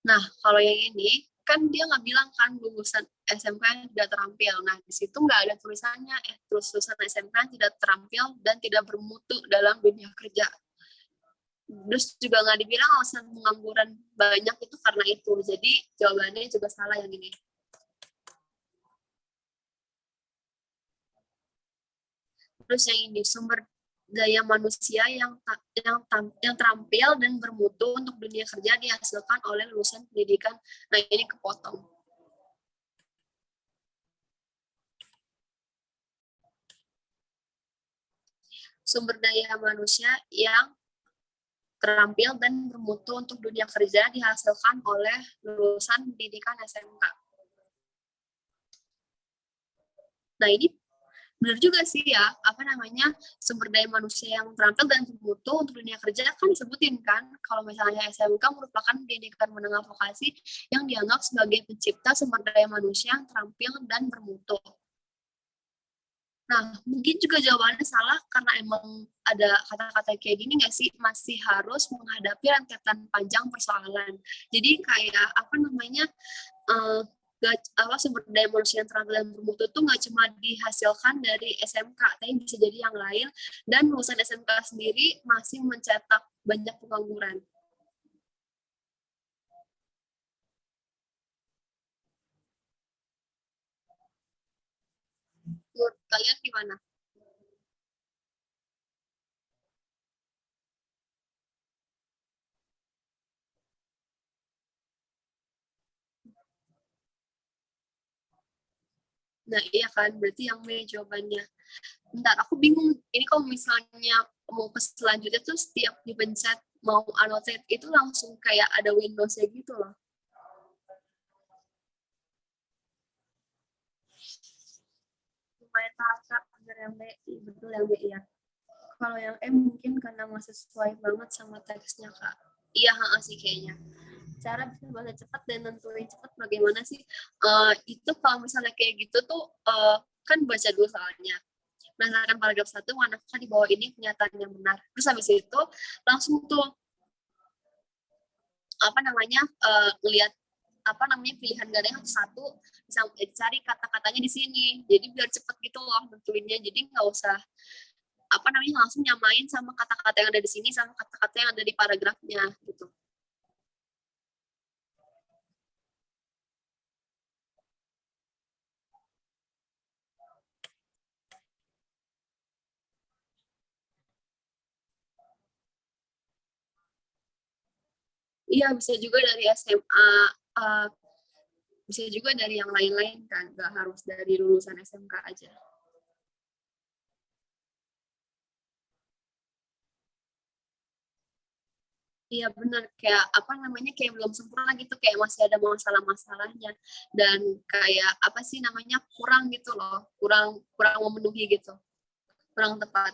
Nah, kalau yang ini, kan dia nggak bilang kan lulusan SMK yang tidak terampil. Nah, di situ nggak ada tulisannya, lulusan SMK yang tidak terampil dan tidak bermutu dalam dunia kerja. Terus juga nggak dibilang alasan pengangguran banyak itu karena itu. Jadi, jawabannya juga salah yang ini. Terus yang ini, sumber daya manusia yang terampil dan bermutu untuk dunia kerja dihasilkan oleh lulusan pendidikan. Nah, ini kepotong. Sumber daya manusia yang terampil dan bermutu untuk dunia kerja dihasilkan oleh lulusan pendidikan SMK. Nah, ini benar juga sih ya, sumber daya manusia yang terampil dan bermutu untuk dunia kerja kan disebutin kan, kalau misalnya SMK merupakan pendidikan menengah vokasi yang dianggap sebagai pencipta sumber daya manusia yang terampil dan bermutu. Nah, mungkin juga jawabannya salah karena emang ada kata-kata kayak gini nggak sih, masih harus menghadapi rentetan panjang persoalan. Jadi kayak gak, sumber daya manusia yang terampil dan bermutu tuh nggak cuma dihasilkan dari SMK, tapi bisa jadi yang lain. Dan lulusan SMK sendiri masih mencetak banyak pengangguran. Menurut kalian gimana? Nah, iya kan, berarti yang B jawabannya. Bentar, aku bingung. Ini kalau misalnya mau ke selanjutnya tuh setiap dipencet mau annotate itu langsung kayak ada Windows-nya gitu loh. Lumayan terasa agar yang B, betul yang B ya. Kalau yang M mungkin karena masih sesuai banget sama teksnya, Kak. Iya, sih kayaknya. Cara bisa baca cepat dan nentuin cepat bagaimana sih? Itu kalau misalnya kayak gitu tuh, kan baca dulu soalnya. Berdasarkan paragraf 1, manakah di bawah ini pernyataan yang benar. Terus habis itu langsung tuh ngelihat pilihan ganda yang satu, bisa cari kata-katanya di sini. Jadi biar cepet gitu loh nentuinnya. Jadi nggak usah langsung nyamain sama kata-kata yang ada di sini sama kata-kata yang ada di paragrafnya gitu. Iya, bisa juga dari SMA, bisa juga dari yang lain-lain kan, nggak harus dari lulusan SMK aja. Iya benar, kayak kayak belum sempurna gitu, kayak masih ada masalah-masalahnya, dan kayak kurang gitu loh, kurang kurang memenuhi gitu, kurang tepat.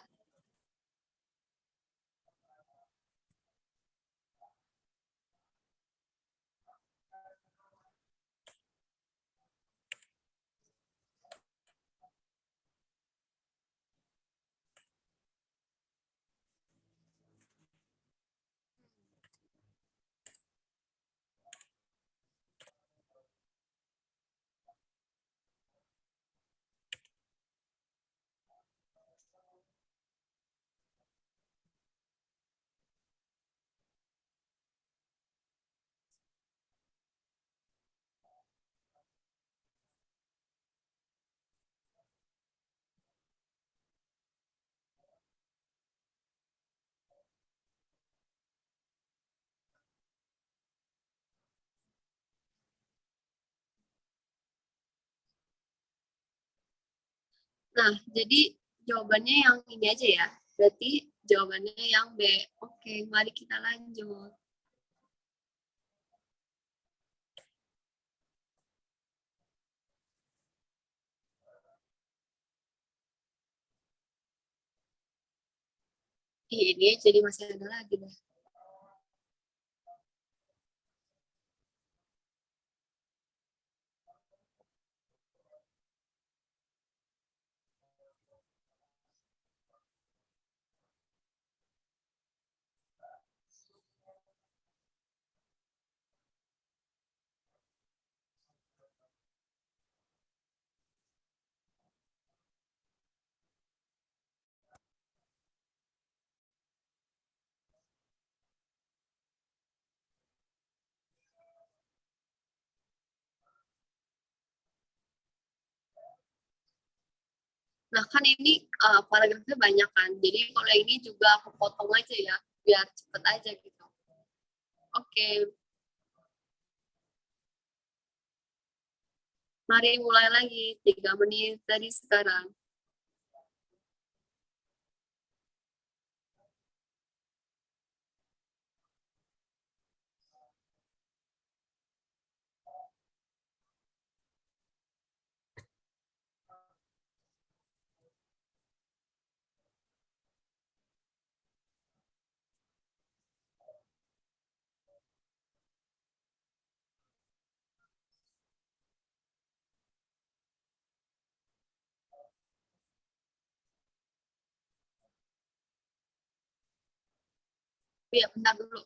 Nah, jadi jawabannya yang ini aja ya. Berarti jawabannya yang B. Oke, mari kita lanjut. Ini jadi masih ada lagi deh. Nah, kan ini paragrafnya banyak kan. Jadi kalau ini juga aku potong aja ya, biar cepet aja gitu. Oke, mari mulai lagi. 3 menit dari sekarang. Ya, bentar dulu.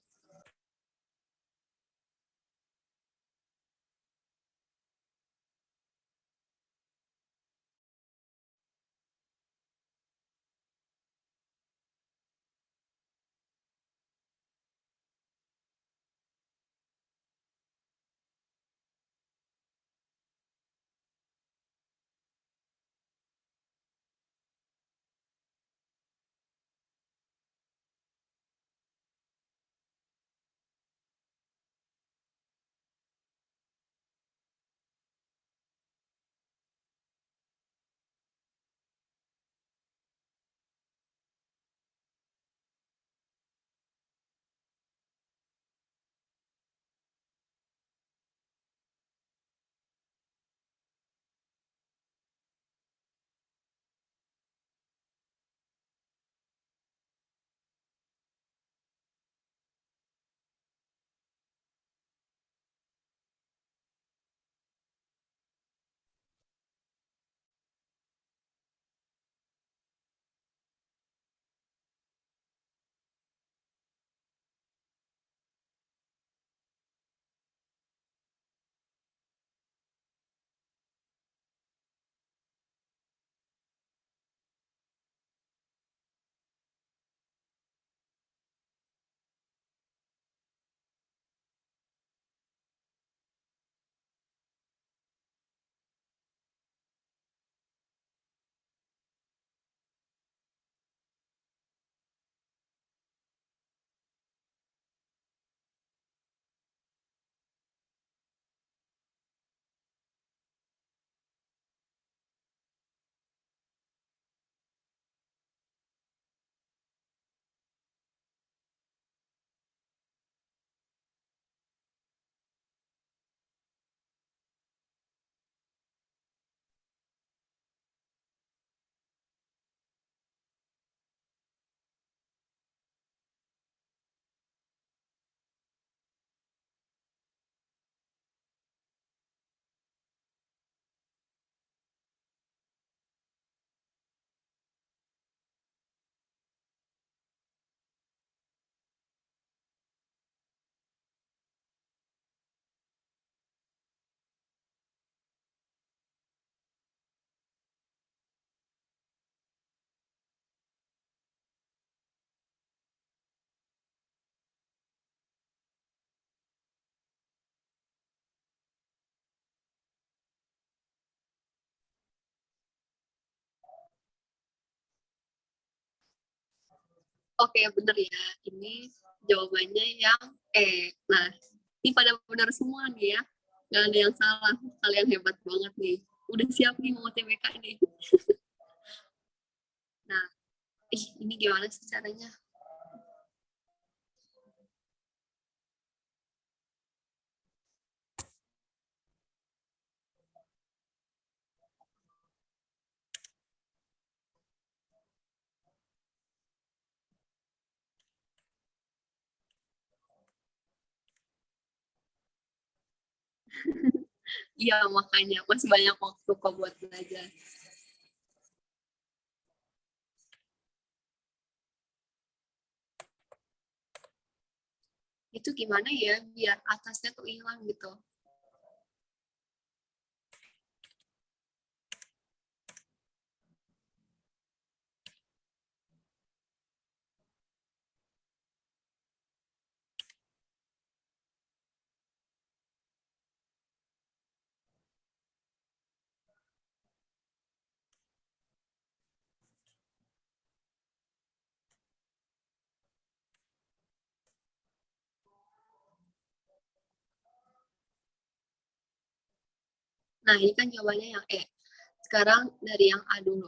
Oke, bener ya. Ini jawabannya yang Nah, ini pada benar semua nih ya. Nggak ada yang salah. Kalian hebat banget nih. Udah siap nih mau TBK nih. Nah, ini gimana sih caranya? Iya, makanya masih banyak waktu kok buat belajar. Itu gimana ya biar atasnya tuh hilang gitu. Nah, ini kan jawabannya yang E. Sekarang dari yang A dulu.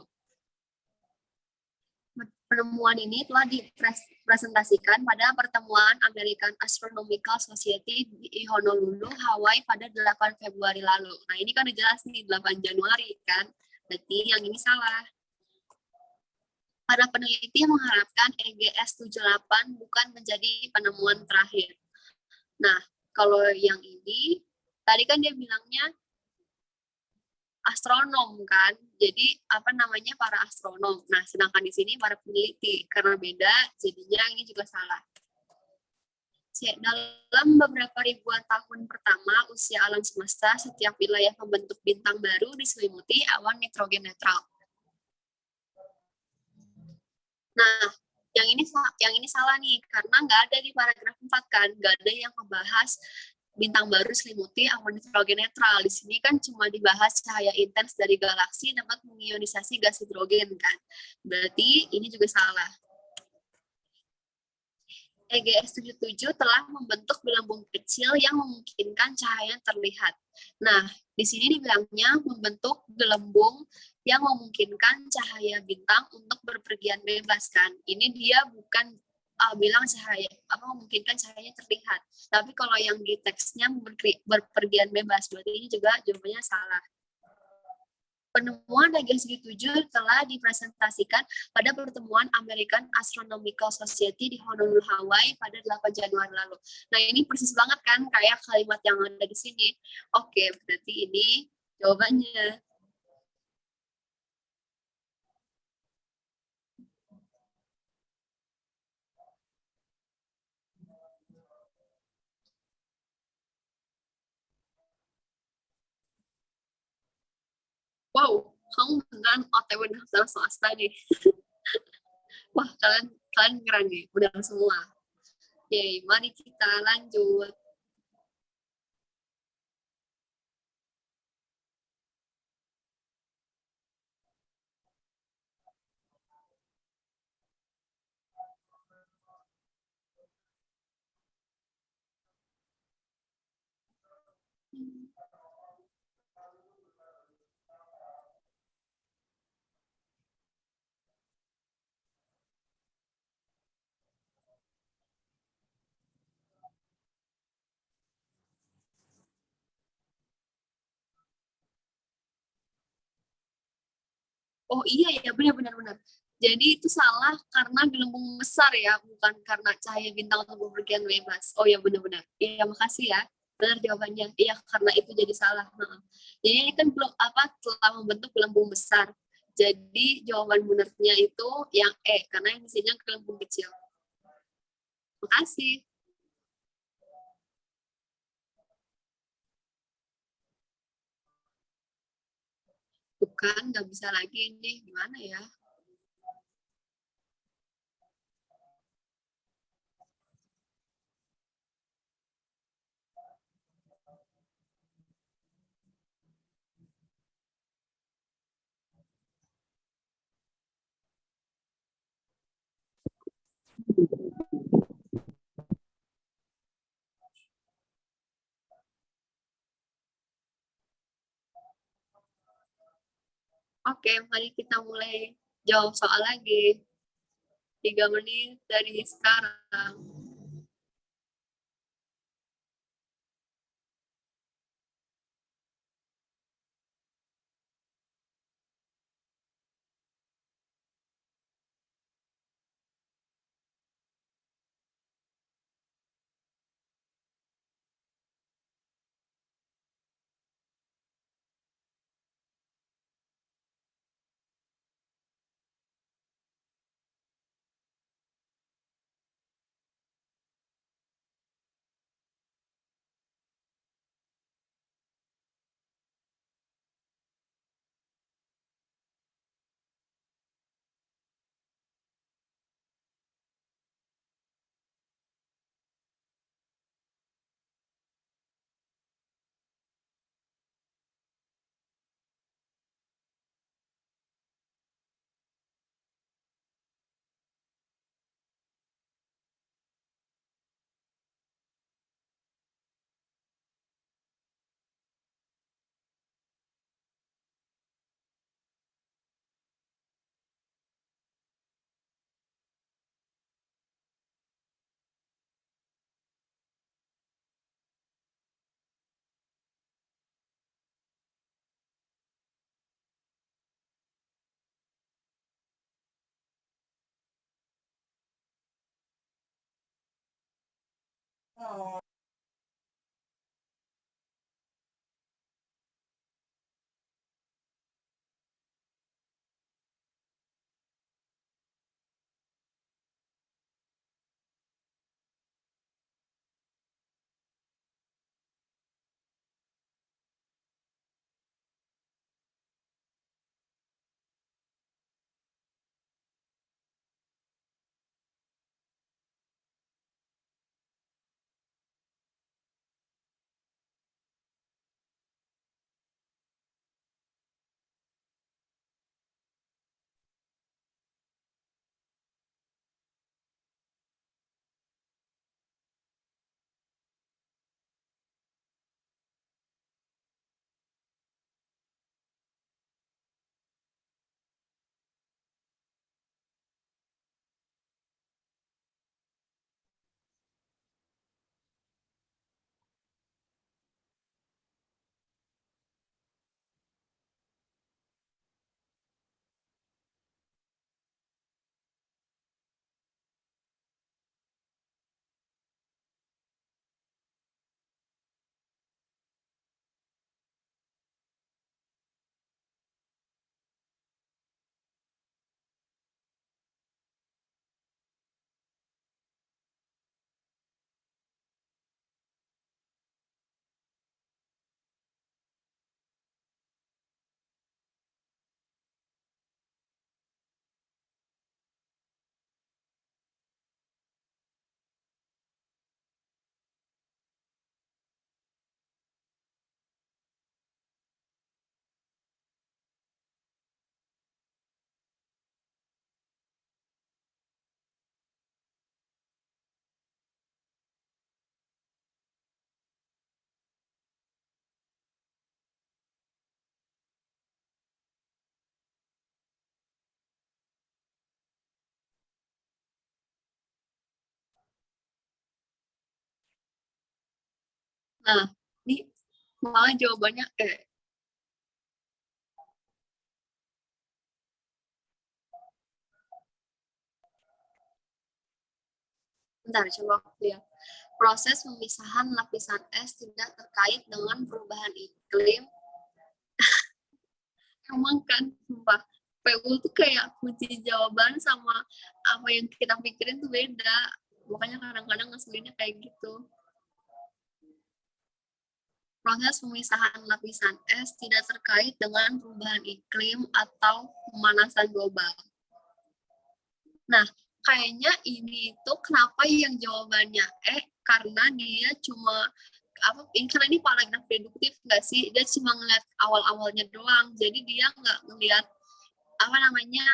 Penemuan ini telah dipresentasikan pada pertemuan American Astronomical Society di Honolulu, Hawaii pada 8 Februari lalu. Nah, ini kan udah jelas nih 8 Januari kan. Berarti yang ini salah. Para peneliti mengharapkan EGS 78 bukan menjadi penemuan terakhir. Nah, kalau yang ini, tadi kan dia bilangnya astronom kan, jadi apa namanya para astronom. Nah, sedangkan di sini para peneliti karena beda, jadinya ini juga salah. Dalam beberapa ribuan tahun pertama usia alam semesta, setiap wilayah membentuk bintang baru diselimuti awan nitrogen netral. Nah, yang ini salah nih karena nggak ada di paragraf 4 kan, nggak ada yang membahas bintang baru selimuti awan nitrogen netral. Di sini kan cuma dibahas cahaya intens dari galaksi dapat mengionisasi gas hidrogen kan. Berarti ini juga salah. EGS 77 telah membentuk gelembung kecil yang memungkinkan cahaya terlihat. Nah, di sini dibilangnya membentuk gelembung yang memungkinkan cahaya bintang untuk berpergian bebas kan. Ini dia bukan bilang cahaya memungkinkan cahayanya terlihat. Tapi kalau yang di teksnya berpergian bebas, berarti ini juga jawabannya salah. Penemuan EGS 77 telah dipresentasikan pada pertemuan American Astronomical Society di Honolulu, Hawaii pada 8 Januari lalu. Nah, ini persis banget kan kayak kalimat yang ada di sini. Oke, berarti ini jawabannya. Wow, kamu beneran OTW daftar swasta nih. Wah, kalian keren nih, benar semua. Yeay, mari kita lanjut. Oh iya ya, benar-benar. Jadi itu salah karena gelembung besar ya, bukan karena cahaya bintang atau bepergian bebas. Oh ya benar-benar. Iya makasih ya. Benar jawabannya. Iya karena itu jadi salah. Jadi ini kan belum telah membentuk gelembung besar. Jadi jawaban benarnya itu yang karena yang isinya gelembung kecil. Makasih. Bukan, nggak bisa lagi ini. Gimana ya? Oke, mari kita mulai jawab soal lagi. 3 menit dari sekarang. Nah, ini malah jawabannya bentar, coba aku lihat. Proses pemisahan lapisan es tidak terkait dengan perubahan iklim. Emang kan, sumpah. PU tuh kayak kunci jawaban sama apa yang kita pikirin tuh beda. Makanya kadang-kadang ngeselinnya kayak gitu. Proses pemisahan lapisan es tidak terkait dengan perubahan iklim atau pemanasan global. Nah, kayaknya ini itu kenapa yang jawabannya karena dia cuma karena ini paragraf deduktif nggak sih, dia cuma ngeliat awal-awalnya doang, jadi dia nggak ngeliat apa namanya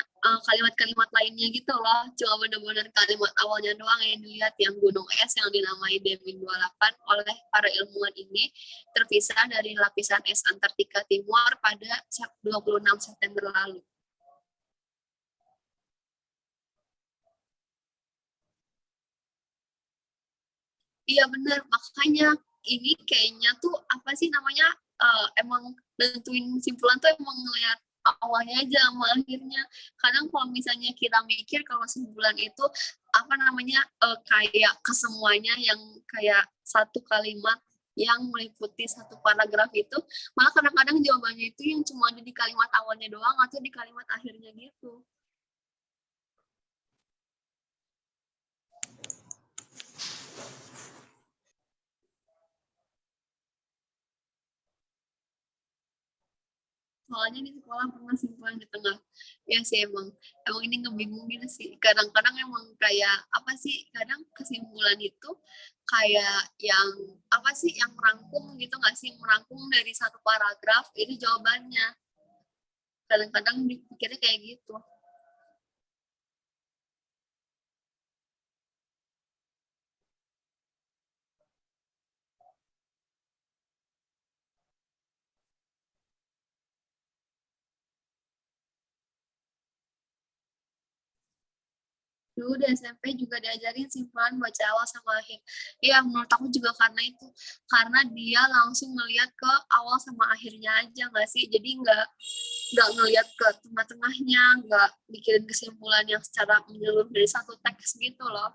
kalimat-kalimat lainnya gitu loh, cuma bener-bener kalimat awalnya doang yang dilihat. Yang gunung es yang dinamai Demin 28 oleh para ilmuwan ini terpisah dari lapisan es Antartika Timur pada 26 September lalu. Iya benar, makanya ini kayaknya tuh apa sih namanya, emang nentuin kesimpulan tuh emang ngeliat awalnya aja sama akhirnya. Kadang kalau misalnya kita mikir kalau kesimpulan itu apa namanya, kayak kesemuanya yang kayak satu kalimat yang meliputi satu paragraf itu, malah kadang-kadang jawabannya itu yang cuma ada di kalimat awalnya doang atau di kalimat akhirnya gitu. Soalnya di sekolah pernah simpulan di tengah. Ya sih emang ini ngebingungin sih. Kadang-kadang emang kayak apa sih, kadang kesimpulan itu kayak yang apa sih, yang merangkum gitu nggak sih, merangkum dari satu paragraf itu jawabannya. Kadang-kadang dipikirnya kayak gitu. Dulu di SMP juga diajarin simpulan baca awal sama akhir. Iya, menurut aku juga karena itu. Karena dia langsung melihat ke awal sama akhirnya aja nggak sih? Jadi nggak ngelihat ke tengah-tengahnya, nggak bikin kesimpulan yang secara menyeluruh dari satu teks gitu loh.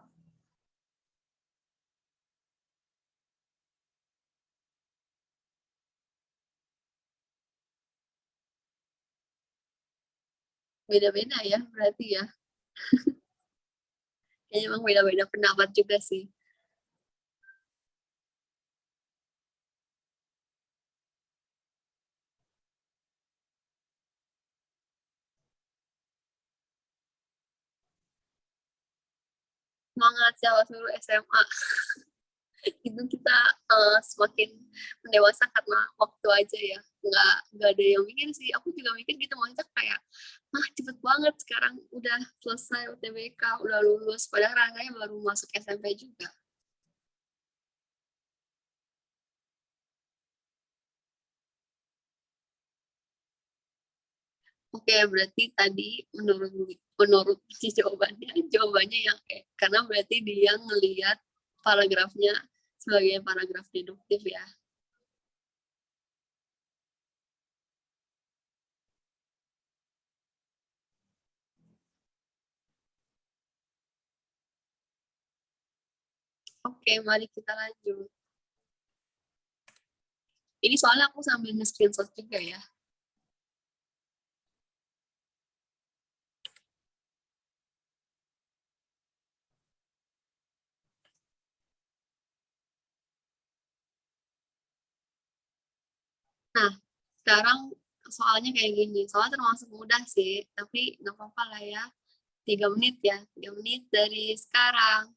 Beda-beda ya, berarti ya. Kayaknya emang beda-beda pendapat juga sih. Semangat ya waktu dulu SMA. Itu kita semakin mendewasa karena waktu aja ya. Nggak ada yang mikir sih. Aku juga mikir gitu, maksudnya kayak, cepet banget sekarang udah selesai UTBK, udah lulus. Padahal rasanya baru masuk SMP juga. Oke, berarti tadi menurut menurut si jawabannya yang karena berarti dia ngelihat paragrafnya sebagai paragraf deduktif ya. Oke, mari kita lanjut. Ini soalnya aku sambil nge-screenshot juga ya. Nah, sekarang soalnya kayak gini. Soalnya termasuk mudah sih, tapi nggak apa-apa lah ya. 3 menit ya, 3 menit dari sekarang.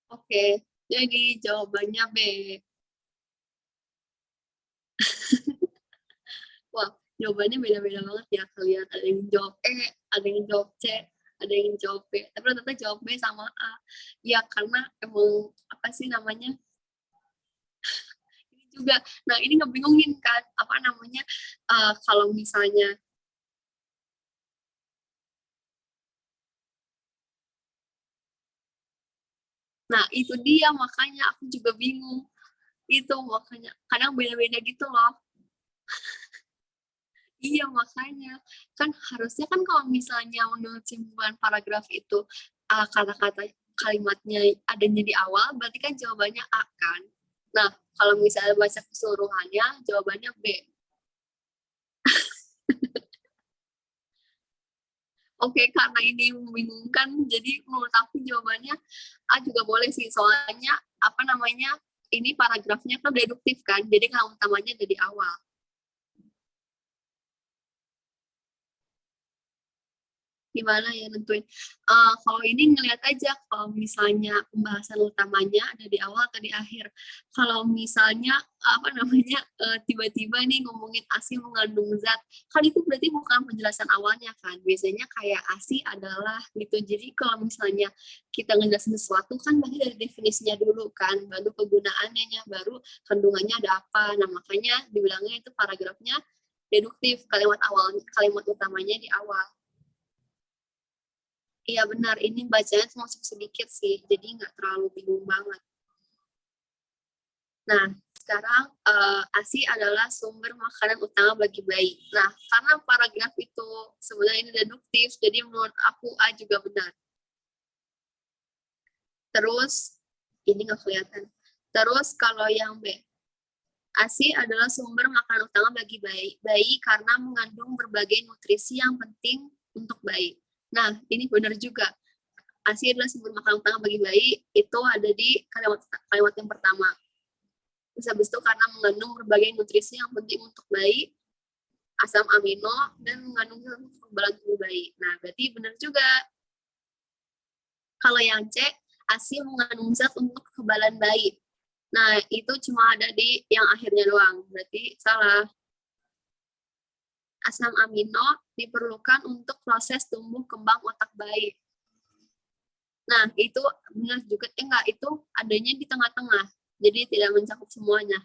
Oke, jadi jawabannya B. Wah, jawabannya beda-beda banget ya kalian. Ada yang jawab E, ada yang jawab C, ada yang jawab B. Tapi ternyata jawab B sama A. Ya, karena emang, apa sih namanya, ini juga. Nah, ini ngebingungin kan, apa namanya, kalau misalnya, nah itu dia makanya aku juga bingung. Itu makanya, kadang beda-beda gitu loh. Iya, makanya. Kan harusnya kan kalau misalnya menurut simpulan paragraf itu kata-kata kalimatnya adanya di awal, berarti kan jawabannya A kan. Nah, kalau misalnya baca keseluruhannya, jawabannya B. Oke, karena ini membingungkan, jadi menurut aku jawabannya A juga boleh sih, soalnya apa namanya, ini paragrafnya kan deduktif kan, jadi kalau utamanya ada di awal. Gimana ya nentuin? Kalau ini ngelihat aja kalau misalnya pembahasan utamanya ada di awal atau di akhir. Kalau misalnya apa namanya tiba-tiba nih ngomongin ASI mengandung zat, kan itu berarti bukan penjelasan awalnya kan. Biasanya kayak ASI adalah gitu. Jadi kalau misalnya kita ngejelasin sesuatu kan berarti dari definisinya dulu kan, baru kegunaannya, baru kandungannya ada apa. Nah makanya dibilangnya itu paragrafnya deduktif, kalimat awal, kalimat utamanya di awal. Iya benar, ini bacanya masuk sedikit sih, jadi nggak terlalu bingung banget. Nah, sekarang ASI adalah sumber makanan utama bagi bayi. Nah, karena paragraf itu sebenarnya ini deduktif, jadi menurut aku A juga benar. Terus, ini nggak kelihatan. Terus kalau yang B, ASI adalah sumber makanan utama bagi bayi karena mengandung berbagai nutrisi yang penting untuk bayi. Nah, ini benar juga. ASI adalah sumber makanan utama bagi bayi, itu ada di kalimat yang pertama. Terus habis itu karena mengandung berbagai nutrisi yang penting untuk bayi, asam amino, dan mengandung kekebalan tubuh bayi. Nah, berarti benar juga. Kalau yang C, ASI mengandung zat untuk kekebalan bayi. Nah, itu cuma ada di yang akhirnya doang. Berarti salah. Asam amino diperlukan untuk proses tumbuh kembang otak bayi. Nah, itu benar juga. Enggak, itu adanya di tengah-tengah. Jadi tidak mencakup semuanya.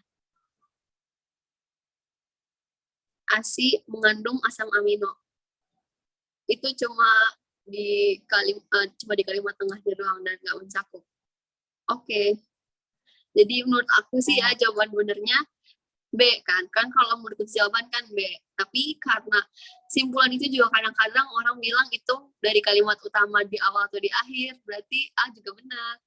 ASI mengandung asam amino. Itu cuma di kalimat tengahnya doang dan nggak mencakup. Oke. Jadi menurut aku sih ya jawaban benernya B kan. Kan kalau menurut jawaban kan B. Tapi karena simpulan itu juga kadang-kadang orang bilang itu dari kalimat utama di awal atau di akhir, berarti A juga benar.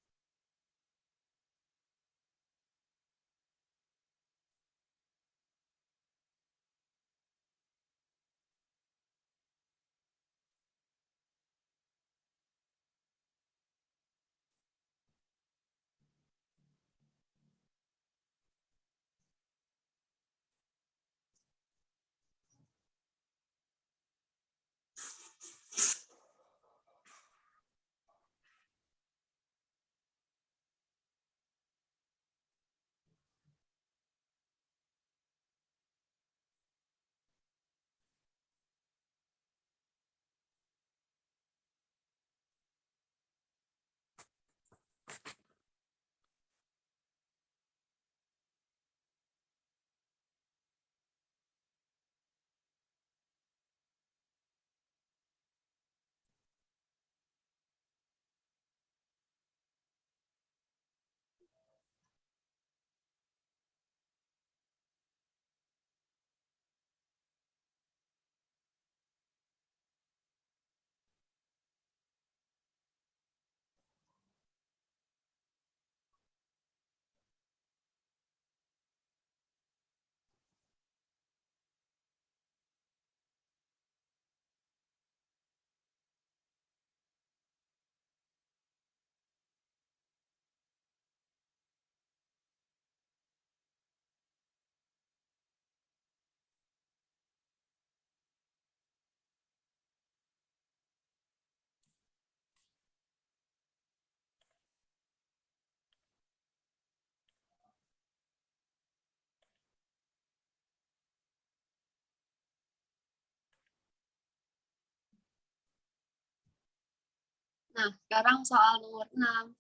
Nah, sekarang soal nomor 6.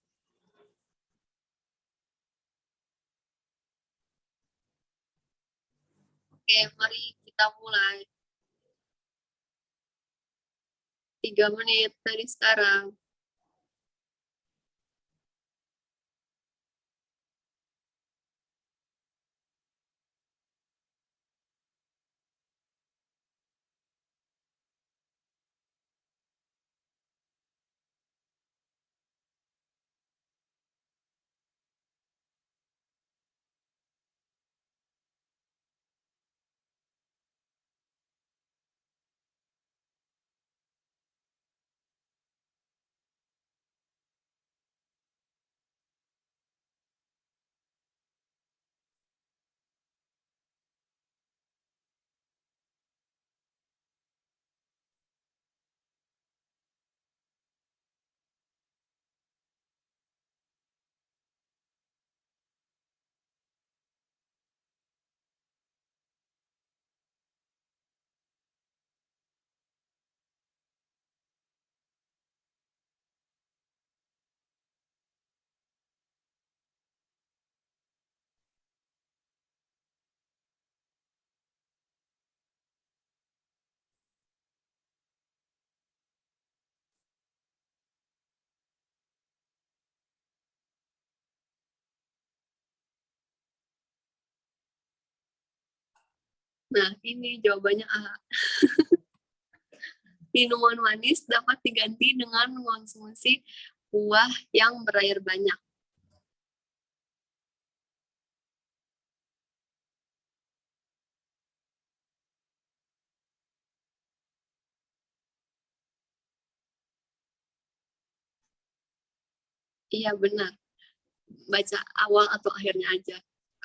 Oke, mari kita mulai. 3 menit dari sekarang. Nah, ini jawabannya A. Minuman manis dapat diganti dengan mengonsumsi buah yang berair banyak. Iya, benar. Baca awal atau akhirnya aja.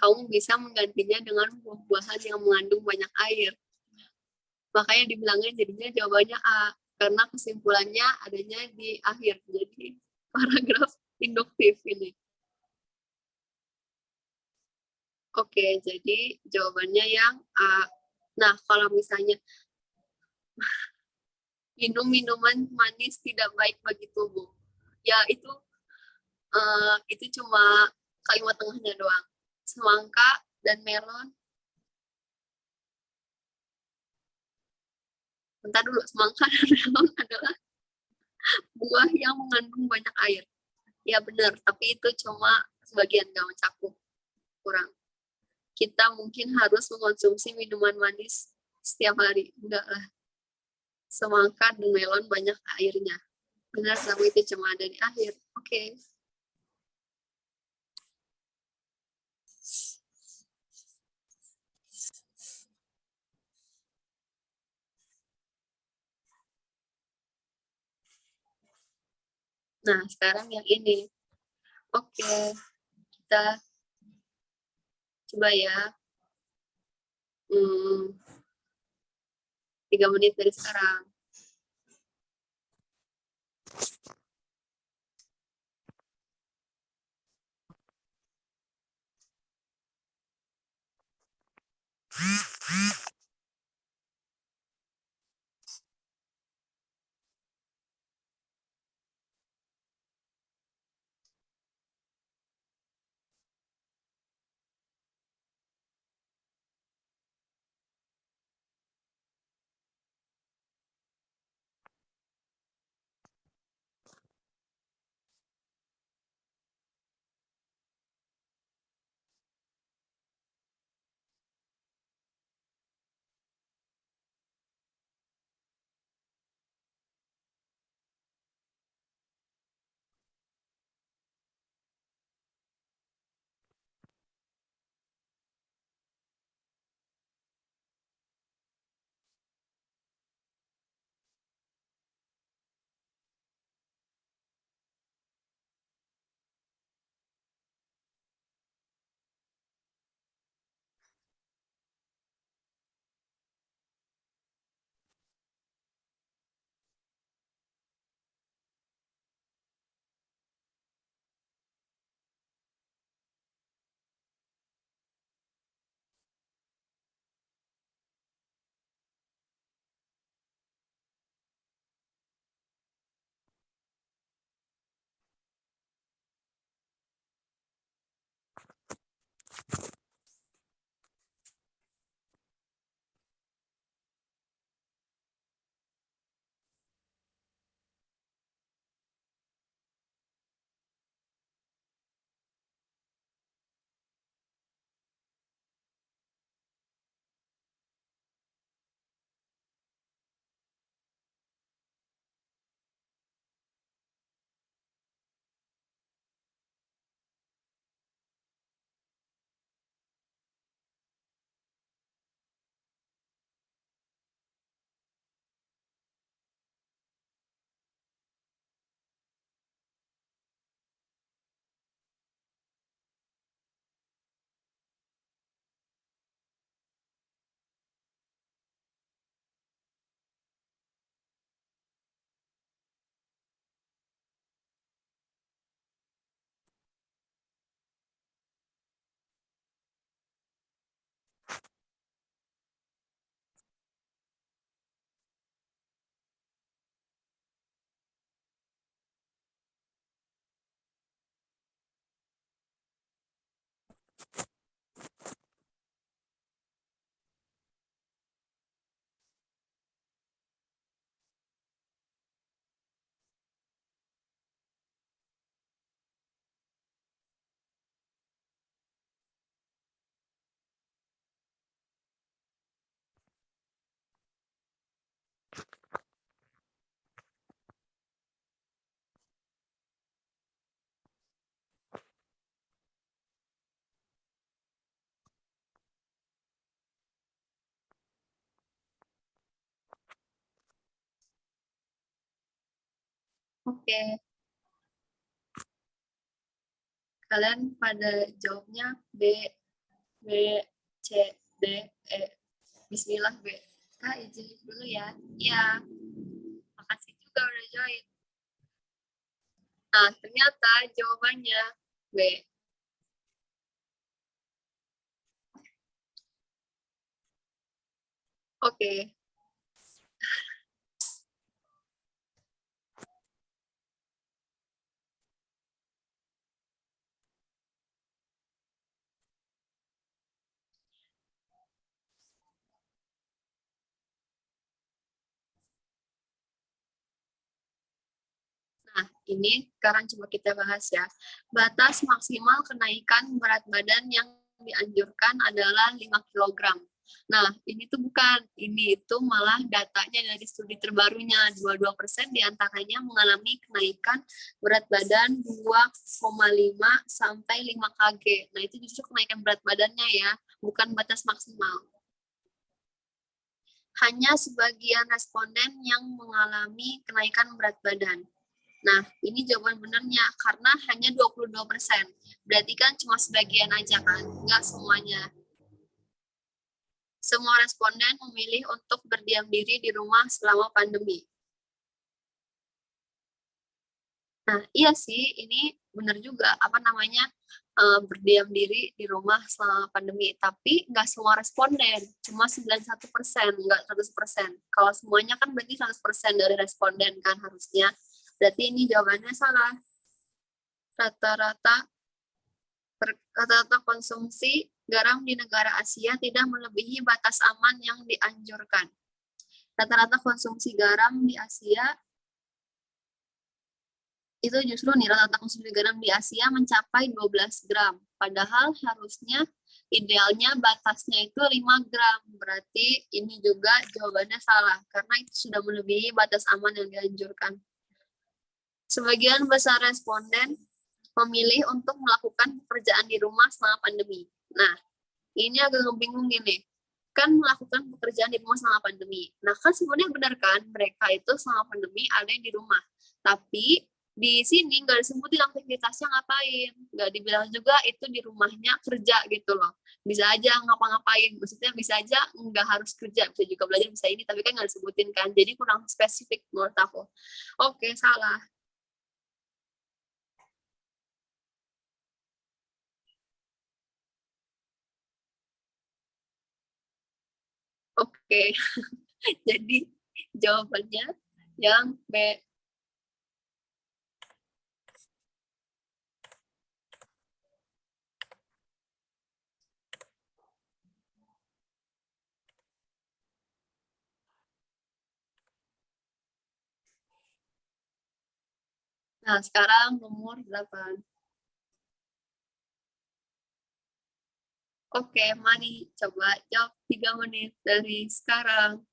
Kamu bisa menggantinya dengan buah-buahan yang mengandung banyak air. Makanya dibilangnya jadinya jawabannya A. Karena kesimpulannya adanya di akhir. Jadi paragraf induktif ini. Oke, jadi jawabannya yang A. Nah, kalau misalnya minum minuman manis tidak baik bagi tubuh, ya itu cuma kalimat tengahnya doang. Semangka dan melon. Bentar dulu, semangka dan melon adalah buah yang mengandung banyak air. Ya benar, tapi itu cuma sebagian, nggak mencakup, kurang. Kita mungkin harus mengonsumsi minuman manis setiap hari. Enggak lah. Semangka dan melon banyak airnya. Benar, tapi itu cuma ada di akhir. Oke. Nah, sekarang yang ini. Oke, kita coba ya. 3 menit dari sekarang. Oke, kalian pada jawabnya B, B, C, D, E. Bismillah, B. Kak, izin dulu ya. Iya, makasih juga udah join. Nah, ternyata jawabannya B. Oke. Nah, ini sekarang coba kita bahas ya. Batas maksimal kenaikan berat badan yang dianjurkan adalah 5 kilogram. Nah, ini tuh bukan. Ini itu malah datanya dari studi terbarunya. 22% diantaranya mengalami kenaikan berat badan 2,5 sampai 5 kg. Nah, itu justru kenaikan berat badannya ya, bukan batas maksimal. Hanya sebagian responden yang mengalami kenaikan berat badan. Nah, ini jawaban benernya karena hanya 22%. Berarti kan cuma sebagian aja kan, nggak semuanya. Semua responden memilih untuk berdiam diri di rumah selama pandemi. Nah, iya sih, ini benar juga, berdiam diri di rumah selama pandemi. Tapi nggak semua responden, cuma 91%, nggak 100%. Kalau semuanya kan berarti 100% dari responden kan harusnya. Berarti ini jawabannya salah. Rata-rata konsumsi garam di negara Asia tidak melebihi batas aman yang dianjurkan. Rata-rata konsumsi garam di Asia itu justru nih rata-rata konsumsi garam di Asia mencapai 12 gram. Padahal harusnya idealnya batasnya itu 5 gram. Berarti ini juga jawabannya salah karena itu sudah melebihi batas aman yang dianjurkan. Sebagian besar responden memilih untuk melakukan pekerjaan di rumah selama pandemi. Nah, ini agak ngebingungin nih. Kan melakukan pekerjaan di rumah selama pandemi. Nah, kan sebenarnya benar kan, mereka itu selama pandemi ada yang di rumah. Tapi di sini nggak disebutin aktivitasnya ngapain. Nggak dibilang juga itu di rumahnya kerja gitu loh. Bisa aja ngapa-ngapain. Maksudnya bisa aja nggak harus kerja. Bisa juga belajar, bisa ini. Tapi kan nggak disebutin kan. Jadi kurang spesifik menurut aku. Oke, salah. Oke. Jadi jawabannya yang B. Nah, sekarang nomor 8. Oke, mari coba jawab 3 menit dari sekarang.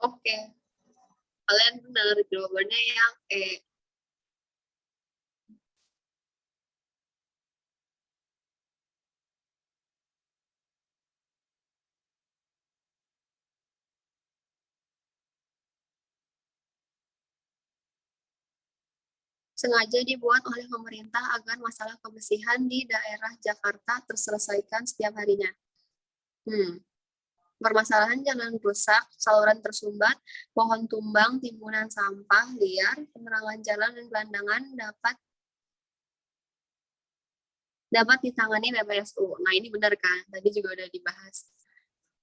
Oke, kalian benar, jawabannya yang E. Sengaja dibuat oleh pemerintah agar masalah kebersihan di daerah Jakarta terselesaikan setiap harinya. Permasalahan jalan rusak, saluran tersumbat, pohon tumbang, timbunan sampah liar, penerangan jalan dan gelandangan dapat ditangani BPSU. Nah, ini benar kan? Tadi juga udah dibahas.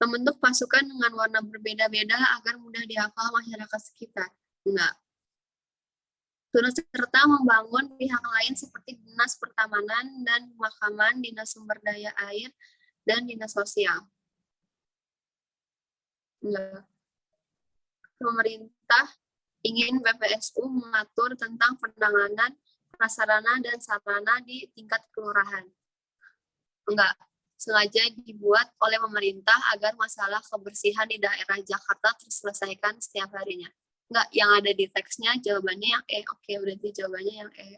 Membentuk pasukan dengan warna berbeda-beda agar mudah dihafal masyarakat sekitar. Enggak. Turut serta membangun pihak lain seperti Dinas Pertamanan dan Pemakaman, Dinas Sumber Daya Air, dan Dinas Sosial. Enggak. Pemerintah ingin BPSU mengatur tentang penanganan prasarana dan sarana di tingkat kelurahan. Enggak. Sengaja dibuat oleh pemerintah agar masalah kebersihan di daerah Jakarta terselesaikan setiap harinya. Enggak, yang ada di teksnya jawabannya yang E. Oke, berarti jawabannya yang E.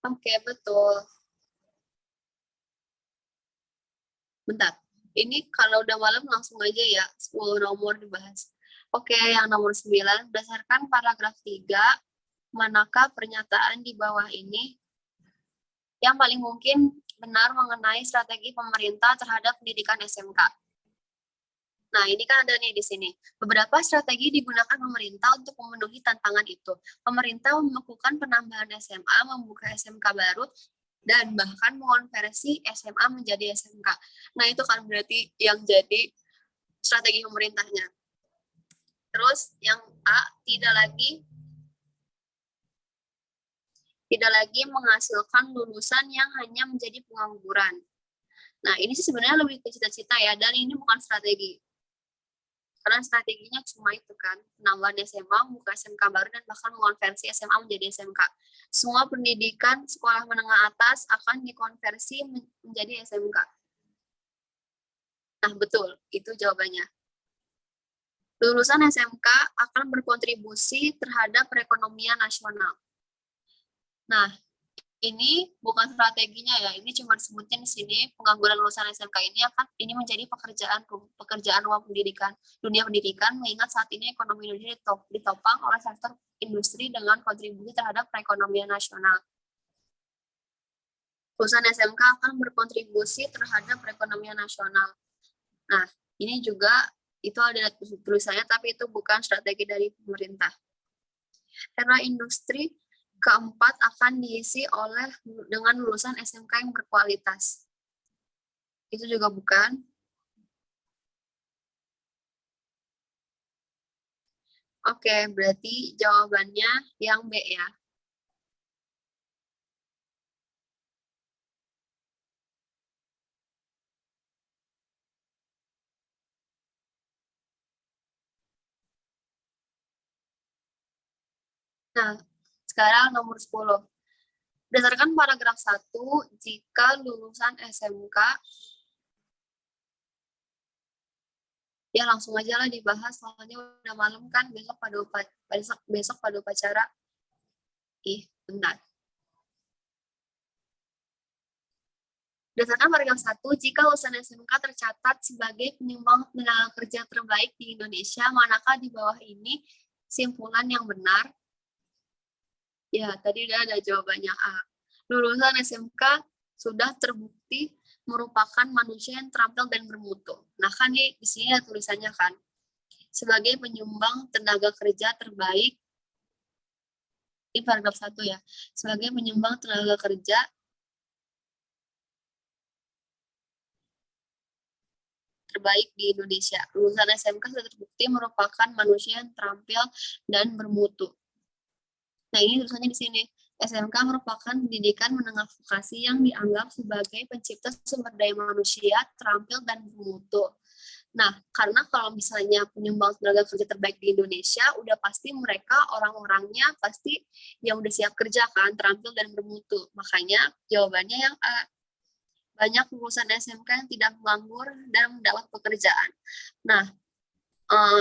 Oke, betul. Bentar, ini kalau udah malam langsung aja ya, 10 nomor dibahas. Oke, yang nomor 9, berdasarkan paragraf 3, manakah pernyataan di bawah ini yang paling mungkin benar mengenai strategi pemerintah terhadap pendidikan SMK? Nah, ini kan ada nih di sini. Beberapa strategi digunakan pemerintah untuk memenuhi tantangan itu. Pemerintah melakukan penambahan SMA, membuka SMK baru, dan bahkan mengonversi SMA menjadi SMK. Nah, itu kan berarti yang jadi strategi pemerintahnya. Terus yang A, tidak lagi menghasilkan lulusan yang hanya menjadi pengangguran. Nah, ini sih sebenarnya lebih ke cita-cita ya, dan ini bukan strategi. Karena strateginya cuma itu kan, penambahan SMA, membuka SMK baru, dan bahkan mengonversi SMA menjadi SMK. Semua pendidikan sekolah menengah atas akan dikonversi menjadi SMK. Nah, betul, itu jawabannya. Lulusan SMK akan berkontribusi terhadap perekonomian nasional. Nah, ini bukan strateginya ya, ini cuma disebutin di sini pengangguran lulusan SMK ini menjadi pekerjaan rumah pendidikan, dunia pendidikan, mengingat saat ini ekonomi Indonesia ditopang oleh sektor industri dengan kontribusi terhadap perekonomian nasional. Lulusan SMK akan berkontribusi terhadap perekonomian nasional. Nah, ini juga itu ada tulisannya, tapi itu bukan strategi dari pemerintah. Era industri keempat akan diisi dengan lulusan SMK yang berkualitas. Itu juga bukan. Oke, berarti jawabannya yang B ya. Nah, sekarang nomor 10. Berdasarkan paragraf 1, jika lulusan SMK, ya langsung aja lah dibahas, soalnya udah malam kan, besok pada upacara. Bentar. Berdasarkan paragraf 1, jika lulusan SMK tercatat sebagai penyumbang tenaga kerja terbaik di Indonesia, manakah di bawah ini simpulan yang benar? Ya, tadi udah ada jawabannya A. Lulusan SMK sudah terbukti merupakan manusia yang terampil dan bermutu. Nah, kan di sini ada tulisannya kan, sebagai penyumbang tenaga kerja terbaik, di paragraf 1 ya, sebagai penyumbang tenaga kerja terbaik di Indonesia. Lulusan SMK sudah terbukti merupakan manusia yang terampil dan bermutu. Nah, ini tulisannya di sini. SMK merupakan pendidikan menengah vokasi yang dianggap sebagai pencipta sumber daya manusia terampil dan bermutu. Nah, karena kalau misalnya penyumbang tenaga kerja terbaik di Indonesia, udah pasti mereka orang-orangnya pasti yang udah siap kerja kan, terampil dan bermutu. Makanya jawabannya yang A. Banyak lulusan SMK yang tidak menganggur dan mendapat pekerjaan. Nah,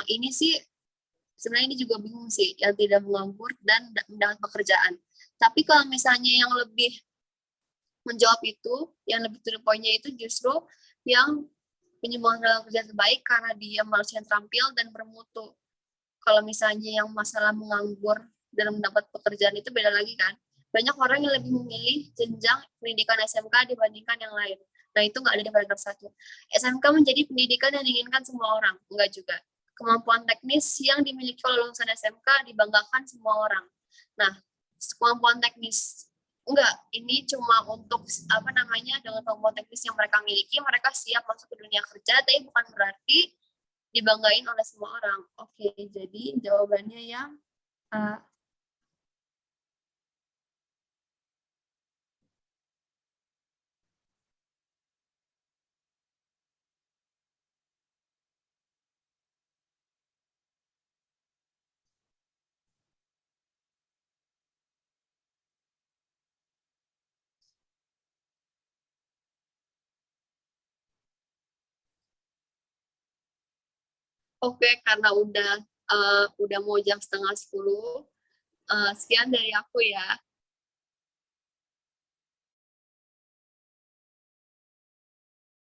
ini sih sebenarnya ini juga bingung sih, yang tidak menganggur dan mendapat pekerjaan. Tapi kalau misalnya yang lebih menjawab itu, yang lebih to the point-nya itu justru yang penyumbang tenaga kerja terbaik karena dia manusia yang terampil dan bermutu. Kalau misalnya yang masalah menganggur dan mendapat pekerjaan itu beda lagi kan. Banyak orang yang lebih memilih jenjang pendidikan SMK dibandingkan yang lain. Nah, itu nggak ada di paragraf 1. SMK menjadi pendidikan yang diinginkan semua orang. Enggak juga. Kemampuan teknis yang dimiliki oleh lulusan SMK dibanggakan semua orang. Nah, kemampuan teknis enggak, ini cuma untuk dengan kemampuan teknis yang mereka miliki, mereka siap masuk ke dunia kerja, tapi bukan berarti dibanggain oleh semua orang. Oke, jadi jawabannya yang A. Oke, karena udah mau jam 9:30, sekian dari aku ya.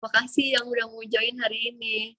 Makasih yang udah mau join hari ini.